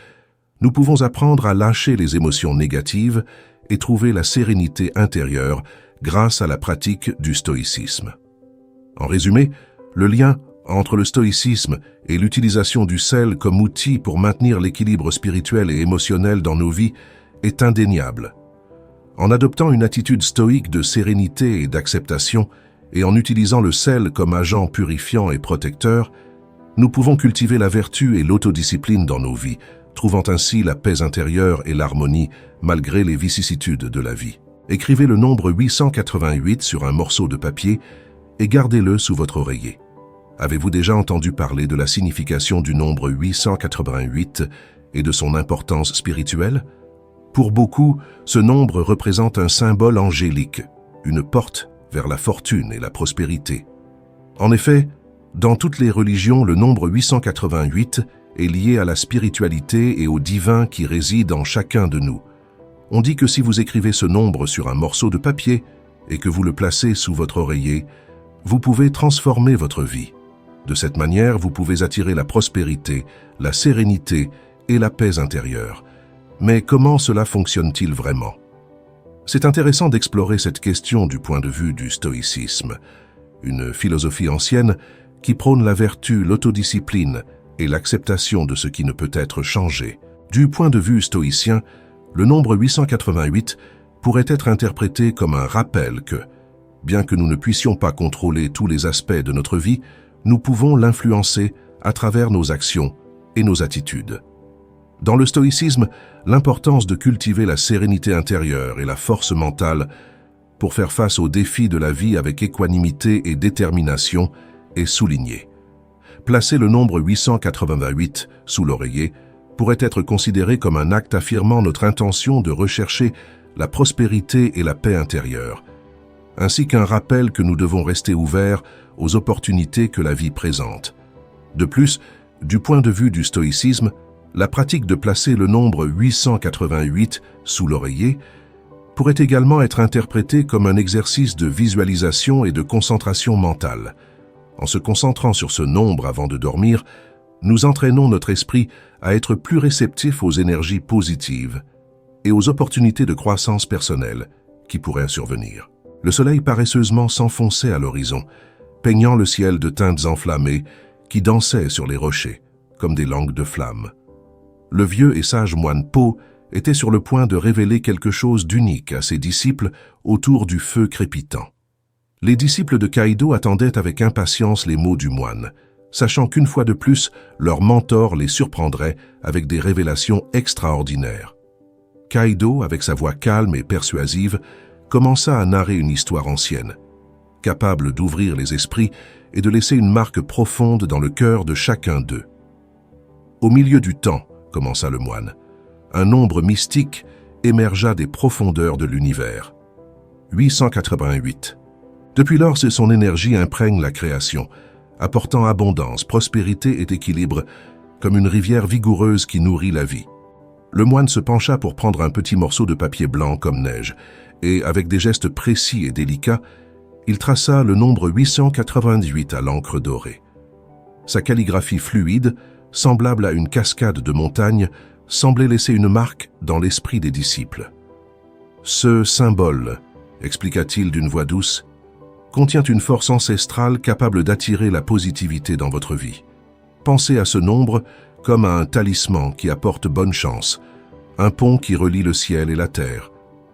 nous pouvons apprendre à lâcher les émotions négatives et trouver la sérénité intérieure grâce à la pratique du stoïcisme. En résumé, le lien entre le stoïcisme et l'utilisation du sel comme outil pour maintenir l'équilibre spirituel et émotionnel dans nos vies est indéniable. En adoptant une attitude stoïque de sérénité et d'acceptation, et en utilisant le sel comme agent purifiant et protecteur, nous pouvons cultiver la vertu et l'autodiscipline dans nos vies, trouvant ainsi la paix intérieure et l'harmonie malgré les vicissitudes de la vie. Écrivez le nombre 888 sur un morceau de papier et gardez-le sous votre oreiller. Avez-vous déjà entendu parler de la signification du nombre 888 et de son importance spirituelle? Pour beaucoup, ce nombre représente un symbole angélique, une porte vers la fortune et la prospérité. En effet, dans toutes les religions, le nombre 888 est lié à la spiritualité et au divin qui réside en chacun de nous. On dit que si vous écrivez ce nombre sur un morceau de papier et que vous le placez sous votre oreiller, vous pouvez transformer votre vie. De cette manière, vous pouvez attirer la prospérité, la sérénité et la paix intérieure. Mais comment cela fonctionne-t-il vraiment? C'est intéressant d'explorer cette question du point de vue du stoïcisme, une philosophie ancienne qui prône la vertu, l'autodiscipline et l'acceptation de ce qui ne peut être changé. Du point de vue stoïcien, le nombre 888 pourrait être interprété comme un rappel que, bien que nous ne puissions pas contrôler tous les aspects de notre vie, nous pouvons l'influencer à travers nos actions et nos attitudes. Dans le stoïcisme, l'importance de cultiver la sérénité intérieure et la force mentale pour faire face aux défis de la vie avec équanimité et détermination est soulignée. Placer le nombre 888 sous l'oreiller pourrait être considéré comme un acte affirmant notre intention de rechercher la prospérité et la paix intérieure, ainsi qu'un rappel que nous devons rester ouverts aux opportunités que la vie présente. De plus, du point de vue du stoïcisme, la pratique de placer le nombre 888 sous l'oreiller pourrait également être interprétée comme un exercice de visualisation et de concentration mentale. En se concentrant sur ce nombre avant de dormir, nous entraînons notre esprit à être plus réceptif aux énergies positives et aux opportunités de croissance personnelle qui pourraient survenir. Le soleil paresseusement s'enfonçait à l'horizon, peignant le ciel de teintes enflammées qui dansaient sur les rochers, comme des langues de flammes. Le vieux et sage moine Po était sur le point de révéler quelque chose d'unique à ses disciples autour du feu crépitant. Les disciples de Kaido attendaient avec impatience les mots du moine, sachant qu'une fois de plus, leur mentor les surprendrait avec des révélations extraordinaires. Kaido, avec sa voix calme et persuasive, commença à narrer une histoire ancienne. capable d'ouvrir les esprits et de laisser une marque profonde dans le cœur de chacun d'eux. Au milieu du temps, commença le moine, un nombre mystique émergea des profondeurs de l'univers. 888. Depuis lors, son énergie imprègne la création, apportant abondance, prospérité et équilibre, comme une rivière vigoureuse qui nourrit la vie. Le moine se pencha pour prendre un petit morceau de papier blanc comme neige, et avec des gestes précis et délicats, il traça le nombre 888 à l'encre dorée. Sa calligraphie fluide, semblable à une cascade de montagnes, semblait laisser une marque dans l'esprit des disciples. Ce symbole, expliqua-t-il d'une voix douce, contient une force ancestrale capable d'attirer la positivité dans votre vie. Pensez à ce nombre comme à un talisman qui apporte bonne chance, un pont qui relie le ciel et la terre,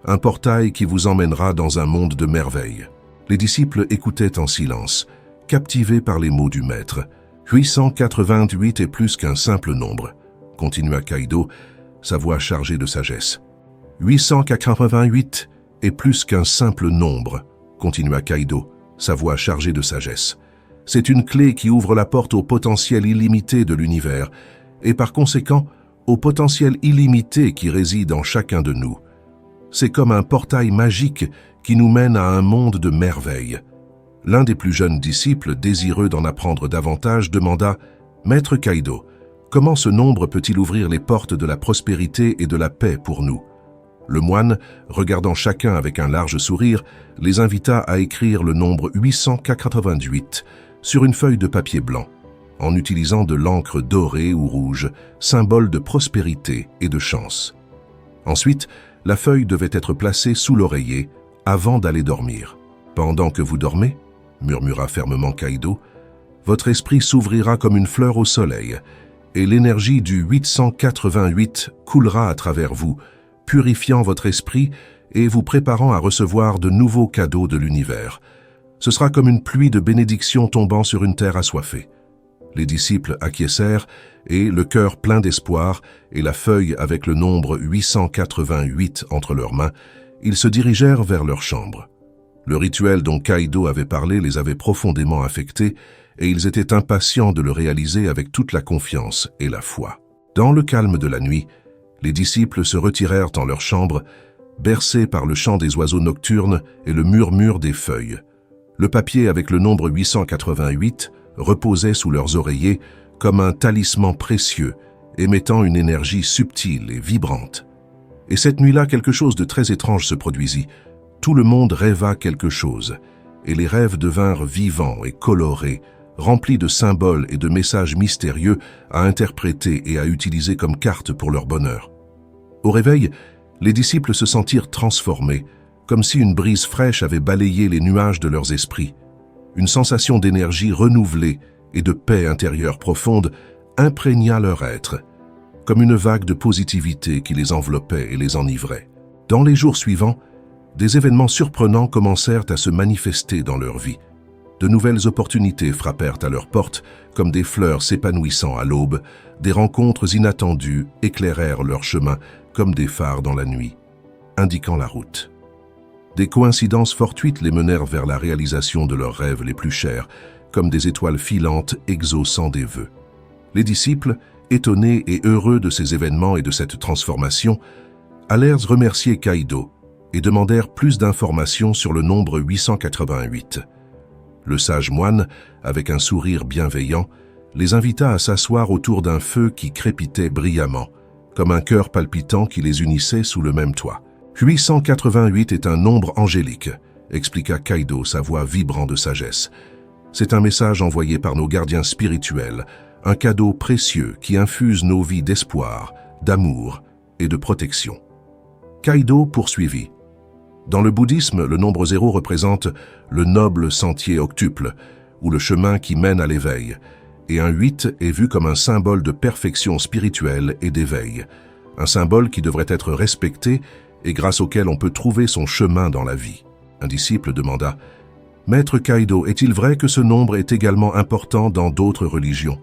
un portail qui vous emmènera dans un monde de merveilles. Les disciples écoutaient en silence, captivés par les mots du maître. 888 est plus qu'un simple nombre, continua Kaido, sa voix chargée de sagesse. 888 est plus qu'un simple nombre, continua Kaido, sa voix chargée de sagesse. C'est une clé qui ouvre la porte au potentiel illimité de l'univers, et par conséquent, au potentiel illimité qui réside en chacun de nous. C'est comme un portail magique qui nous mène à un monde de merveilles. L'un des plus jeunes disciples, désireux d'en apprendre davantage, demanda « Maître Kaido, comment ce nombre peut-il ouvrir les portes de la prospérité et de la paix pour nous ?» Le moine, regardant chacun avec un large sourire, les invita à écrire le nombre 888 sur une feuille de papier blanc, en utilisant de l'encre dorée ou rouge, symbole de prospérité et de chance. Ensuite, la feuille devait être placée sous l'oreiller avant d'aller dormir. « Pendant que vous dormez, » murmura fermement Kaido, « votre esprit s'ouvrira comme une fleur au soleil, et l'énergie du 888 coulera à travers vous, purifiant votre esprit et vous préparant à recevoir de nouveaux cadeaux de l'univers. Ce sera comme une pluie de bénédictions tombant sur une terre assoiffée. » Les disciples acquiescèrent et, le cœur plein d'espoir et la feuille avec le nombre 888 entre leurs mains, ils se dirigèrent vers leur chambre. Le rituel dont Kaido avait parlé les avait profondément affectés et ils étaient impatients de le réaliser avec toute la confiance et la foi. Dans le calme de la nuit, les disciples se retirèrent dans leur chambre, bercés par le chant des oiseaux nocturnes et le murmure des feuilles. Le papier avec le nombre 888 reposait sous leurs oreillers comme un talisman précieux, émettant une énergie subtile et vibrante. Et cette nuit-là, quelque chose de très étrange se produisit. Tout le monde rêva quelque chose, et les rêves devinrent vivants et colorés, remplis de symboles et de messages mystérieux à interpréter et à utiliser comme carte pour leur bonheur. Au réveil, les disciples se sentirent transformés, comme si une brise fraîche avait balayé les nuages de leurs esprits. Une sensation d'énergie renouvelée et de paix intérieure profonde imprégna leur être, comme une vague de positivité qui les enveloppait et les enivrait. Dans les jours suivants, des événements surprenants commencèrent à se manifester dans leur vie. De nouvelles opportunités frappèrent à leur porte, comme des fleurs s'épanouissant à l'aube, des rencontres inattendues éclairèrent leur chemin comme des phares dans la nuit, indiquant la route. Des coïncidences fortuites les menèrent vers la réalisation de leurs rêves les plus chers, comme des étoiles filantes exaucant des vœux. Les disciples, étonnés et heureux de ces événements et de cette transformation, allèrent remercier Kaido et demandèrent plus d'informations sur le nombre 888. Le sage moine, avec un sourire bienveillant, les invita à s'asseoir autour d'un feu qui crépitait brillamment, comme un cœur palpitant qui les unissait sous le même toit. 888 est un nombre angélique, expliqua Kaido, sa voix vibrant de sagesse. C'est un message envoyé par nos gardiens spirituels, un cadeau précieux qui infuse nos vies d'espoir, d'amour et de protection. Kaido poursuivit. Dans le bouddhisme, le nombre 0 représente le noble sentier octuple, ou le chemin qui mène à l'éveil, et un 8 est vu comme un symbole de perfection spirituelle et d'éveil, un symbole qui devrait être respecté et grâce auquel on peut trouver son chemin dans la vie. Un disciple demanda « Maître Kaido, est-il vrai que ce nombre est également important dans d'autres religions ?»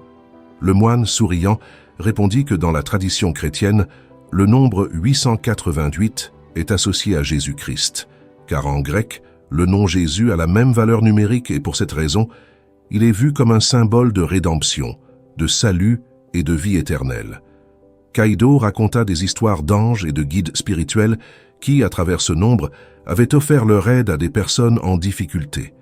Le moine, souriant, répondit que dans la tradition chrétienne, le nombre 888 est associé à Jésus-Christ, car en grec, Le nom Jésus a la même valeur numérique et pour cette raison, il est vu comme un symbole de rédemption, de salut et de vie éternelle. Kaido raconta des histoires d'anges et de guides spirituels qui, à travers ce nombre, avaient offert leur aide à des personnes en difficulté.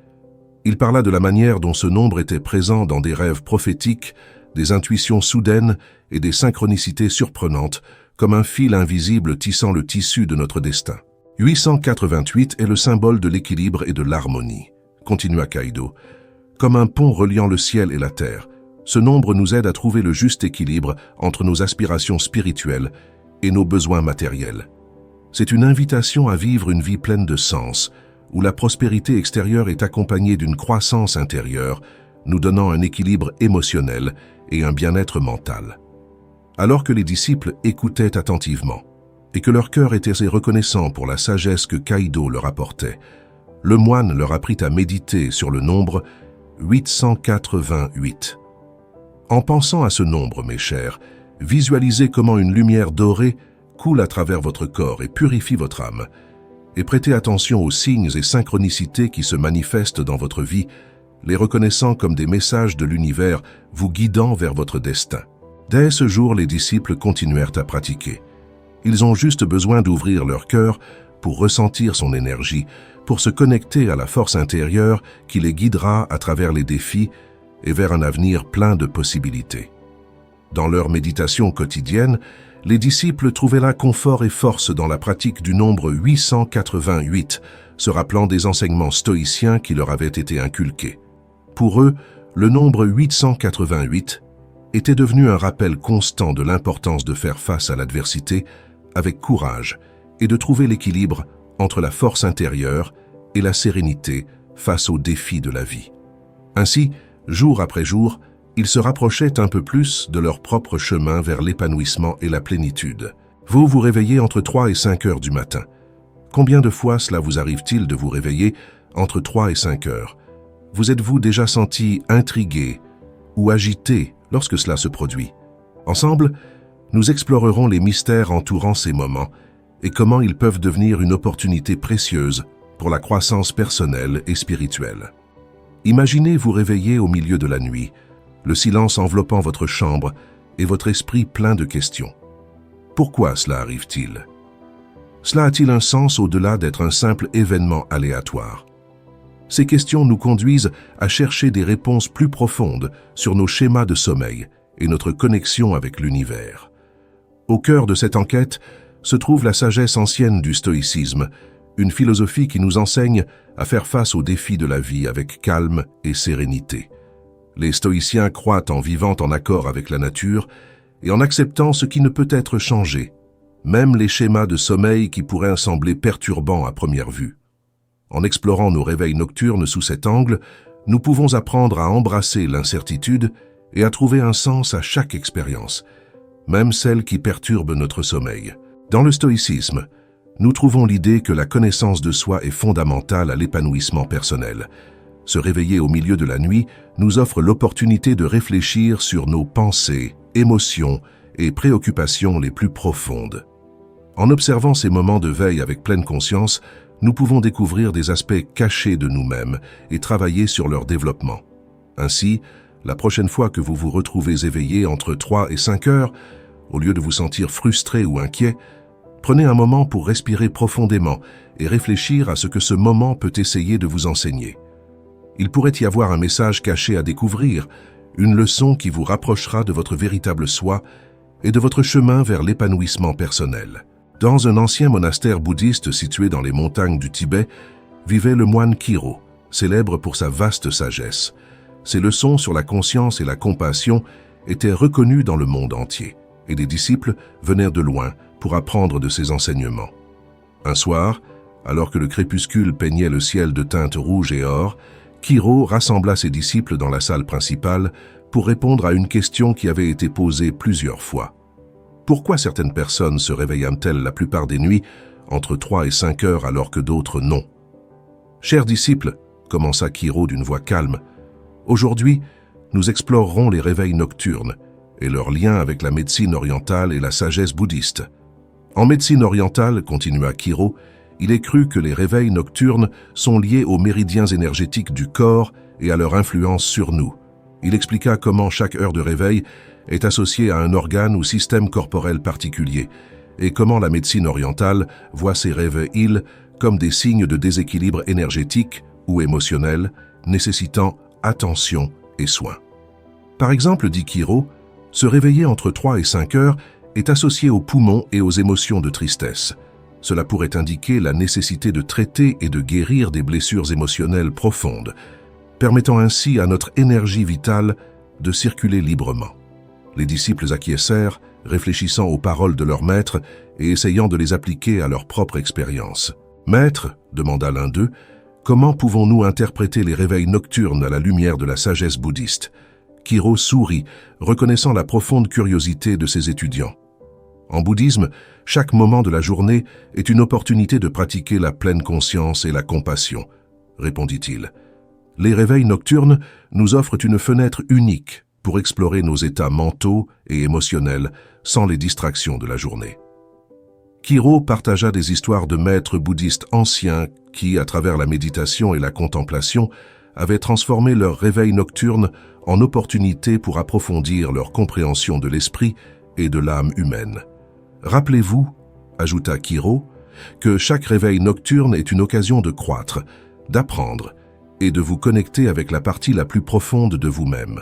Il parla de la manière dont ce nombre était présent dans des rêves prophétiques, des intuitions soudaines et des synchronicités surprenantes, comme un fil invisible tissant le tissu de notre destin. 888 est le symbole de l'équilibre et de l'harmonie, continua Kaido. Comme un pont reliant le ciel et la terre, ce nombre nous aide à trouver le juste équilibre entre nos aspirations spirituelles et nos besoins matériels. C'est une invitation à vivre une vie pleine de sens, où la prospérité extérieure est accompagnée d'une croissance intérieure, nous donnant un équilibre émotionnel et un bien-être mental. Alors que les disciples écoutaient attentivement, et que leur cœur était reconnaissant pour la sagesse que Kaido leur apportait, le moine leur apprit à méditer sur le nombre 888. En pensant à ce nombre, mes chers, visualisez comment une lumière dorée coule à travers votre corps et purifie votre âme, et prêtez attention aux signes et synchronicités qui se manifestent dans votre vie, les reconnaissant comme des messages de l'univers vous guidant vers votre destin. Dès ce jour, les disciples continuèrent à pratiquer. Ils ont juste besoin d'ouvrir leur cœur pour ressentir son énergie, pour se connecter à la force intérieure qui les guidera à travers les défis et vers un avenir plein de possibilités. Dans leur méditation quotidienne, les disciples trouvaient là confort et force dans la pratique du nombre 888, se rappelant des enseignements stoïciens qui leur avaient été inculqués. Pour eux, le nombre 888 était devenu un rappel constant de l'importance de faire face à l'adversité avec courage et de trouver l'équilibre entre la force intérieure et la sérénité face aux défis de la vie. Ainsi, jour après jour, ils se rapprochaient un peu plus de leur propre chemin vers l'épanouissement et la plénitude. Vous vous réveillez entre 3 et 5 heures du matin. Combien de fois cela vous arrive-t-il de vous réveiller entre 3 et 5 heures? Vous êtes-vous déjà senti intrigué ou agité lorsque cela se produit? Ensemble, nous explorerons les mystères entourant ces moments et comment ils peuvent devenir une opportunité précieuse pour la croissance personnelle et spirituelle. Imaginez vous réveiller au milieu de la nuit, le silence enveloppant votre chambre et votre esprit plein de questions. Pourquoi cela arrive-t-il? Cela a-t-il un sens au-delà d'être un simple événement aléatoire? Ces questions nous conduisent à chercher des réponses plus profondes sur nos schémas de sommeil et notre connexion avec l'univers. Au cœur de cette enquête se trouve la sagesse ancienne du stoïcisme, une philosophie qui nous enseigne à faire face aux défis de la vie avec calme et sérénité. Les stoïciens croient en vivant en accord avec la nature et en acceptant ce qui ne peut être changé, même les schémas de sommeil qui pourraient sembler perturbants à première vue. En explorant nos réveils nocturnes sous cet angle, nous pouvons apprendre à embrasser l'incertitude et à trouver un sens à chaque expérience, même celle qui perturbe notre sommeil. Dans le stoïcisme, nous trouvons l'idée que la connaissance de soi est fondamentale à l'épanouissement personnel. Se réveiller au milieu de la nuit nous offre l'opportunité de réfléchir sur nos pensées, émotions et préoccupations les plus profondes. En observant ces moments de veille avec pleine conscience, nous pouvons découvrir des aspects cachés de nous-mêmes et travailler sur leur développement. Ainsi, la prochaine fois que vous vous retrouvez éveillé entre 3 et 5 heures, au lieu de vous sentir frustré ou inquiet, prenez un moment pour respirer profondément et réfléchir à ce que ce moment peut essayer de vous enseigner. Il pourrait y avoir un message caché à découvrir, une leçon qui vous rapprochera de votre véritable soi et de votre chemin vers l'épanouissement personnel. Dans un ancien monastère bouddhiste situé dans les montagnes du Tibet, vivait le moine Kiro, célèbre pour sa vaste sagesse. Ses leçons sur la conscience et la compassion étaient reconnues dans le monde entier, et des disciples venaient de loin pour apprendre de ses enseignements. Un soir, alors que le crépuscule peignait le ciel de teintes rouge et or, Kiro rassembla ses disciples dans la salle principale pour répondre à une question qui avait été posée plusieurs fois. Pourquoi certaines personnes se réveillent-elles la plupart des nuits entre 3 et 5 heures alors que d'autres non? Chers disciples, commença Kiro d'une voix calme, aujourd'hui, nous explorerons les réveils nocturnes et leur lien avec la médecine orientale et la sagesse bouddhiste. En médecine orientale, continua Kiro, il est cru que les réveils nocturnes sont liés aux méridiens énergétiques du corps et à leur influence sur nous. Il expliqua comment chaque heure de réveil est associée à un organe ou système corporel particulier et comment la médecine orientale voit ces réveils comme des signes de déséquilibre énergétique ou émotionnel nécessitant attention et soin. Par exemple, dit Quiro, se réveiller entre 3 et 5 heures est associé aux poumons et aux émotions de tristesse. Cela pourrait indiquer la nécessité de traiter et de guérir des blessures émotionnelles profondes, permettant ainsi à notre énergie vitale de circuler librement. Les disciples acquiescèrent, réfléchissant aux paroles de leur maître et essayant de les appliquer à leur propre expérience. « Maître, demanda l'un d'eux, comment pouvons-nous interpréter les réveils nocturnes à la lumière de la sagesse bouddhiste ?» Quiro sourit, reconnaissant la profonde curiosité de ses étudiants. En bouddhisme, chaque moment de la journée est une opportunité de pratiquer la pleine conscience et la compassion, répondit-il. Les réveils nocturnes nous offrent une fenêtre unique pour explorer nos états mentaux et émotionnels sans les distractions de la journée. Quiro partagea des histoires de maîtres bouddhistes anciens qui, à travers la méditation et la contemplation, avaient transformé leur réveil nocturne en opportunité pour approfondir leur compréhension de l'esprit et de l'âme humaine. Rappelez-vous, ajouta Quiro, que chaque réveil nocturne est une occasion de croître, d'apprendre et de vous connecter avec la partie la plus profonde de vous-même.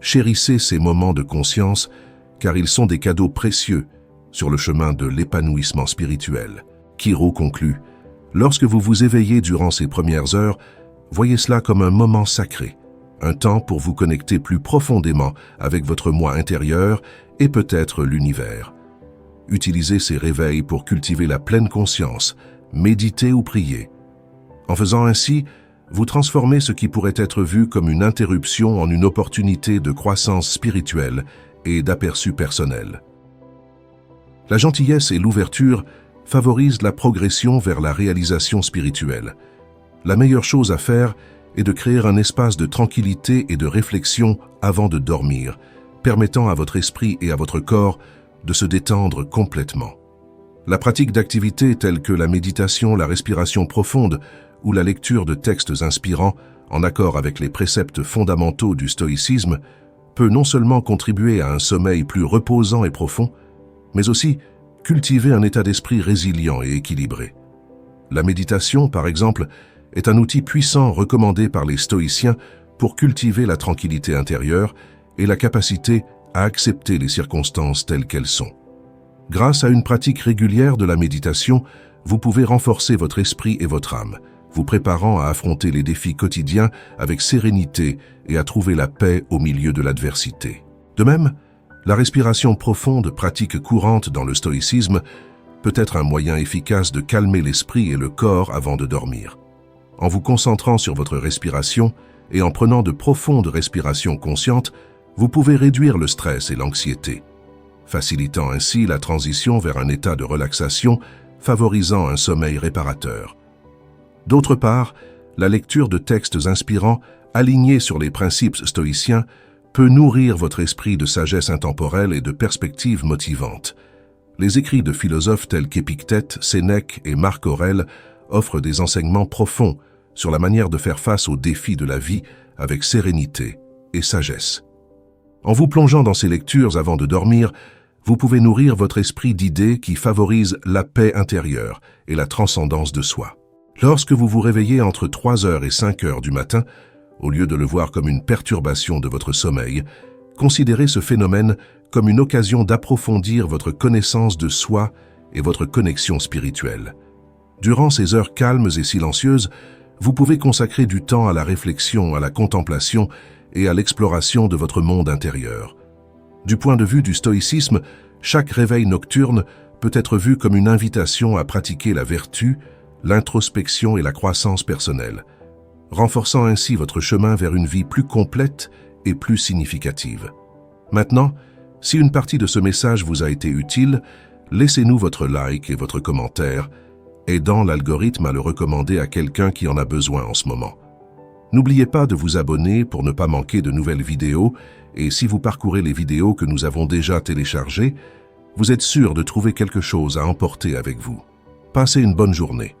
Chérissez ces moments de conscience car ils sont des cadeaux précieux sur le chemin de l'épanouissement spirituel. Quiro conclut, lorsque vous vous éveillez durant ces premières heures, voyez cela comme un moment sacré, un temps pour vous connecter plus profondément avec votre moi intérieur et peut-être l'univers. Utilisez ces réveils pour cultiver la pleine conscience, méditer ou prier. En faisant ainsi, vous transformez ce qui pourrait être vu comme une interruption en une opportunité de croissance spirituelle et d'aperçu personnel. La gentillesse et l'ouverture favorisent la progression vers la réalisation spirituelle. La meilleure chose à faire est de créer un espace de tranquillité et de réflexion avant de dormir, permettant à votre esprit et à votre corps de se détendre complètement. La pratique d'activités telles que la méditation, la respiration profonde ou la lecture de textes inspirants, en accord avec les préceptes fondamentaux du stoïcisme, peut non seulement contribuer à un sommeil plus reposant et profond, mais aussi cultiver un état d'esprit résilient et équilibré. La méditation, par exemple, est un outil puissant recommandé par les stoïciens pour cultiver la tranquillité intérieure et la capacité à accepter les circonstances telles qu'elles sont. Grâce à une pratique régulière de la méditation, vous pouvez renforcer votre esprit et votre âme, vous préparant à affronter les défis quotidiens avec sérénité et à trouver la paix au milieu de l'adversité. De même, la respiration profonde, pratique courante dans le stoïcisme, peut être un moyen efficace de calmer l'esprit et le corps avant de dormir. En vous concentrant sur votre respiration et en prenant de profondes respirations conscientes, vous pouvez réduire le stress et l'anxiété, facilitant ainsi la transition vers un état de relaxation, favorisant un sommeil réparateur. D'autre part, la lecture de textes inspirants, alignés sur les principes stoïciens, peut nourrir votre esprit de sagesse intemporelle et de perspectives motivantes. Les écrits de philosophes tels qu'Épictète, Sénèque et Marc Aurèle offrent des enseignements profonds sur la manière de faire face aux défis de la vie avec sérénité et sagesse. En vous plongeant dans ces lectures avant de dormir, vous pouvez nourrir votre esprit d'idées qui favorisent la paix intérieure et la transcendance de soi. Lorsque vous vous réveillez entre 3 heures et 5 heures du matin, au lieu de le voir comme une perturbation de votre sommeil, considérez ce phénomène comme une occasion d'approfondir votre connaissance de soi et votre connexion spirituelle. Durant ces heures calmes et silencieuses, vous pouvez consacrer du temps à la réflexion, à la contemplation et à l'exploration de votre monde intérieur. Du point de vue du stoïcisme, chaque réveil nocturne peut être vu comme une invitation à pratiquer la vertu, l'introspection et la croissance personnelle, renforçant ainsi votre chemin vers une vie plus complète et plus significative. Maintenant, si une partie de ce message vous a été utile, laissez-nous votre like et votre commentaire, aidant l'algorithme à le recommander à quelqu'un qui en a besoin en ce moment. N'oubliez pas de vous abonner pour ne pas manquer de nouvelles vidéos, et si vous parcourez les vidéos que nous avons déjà téléchargées, vous êtes sûr de trouver quelque chose à emporter avec vous. Passez une bonne journée.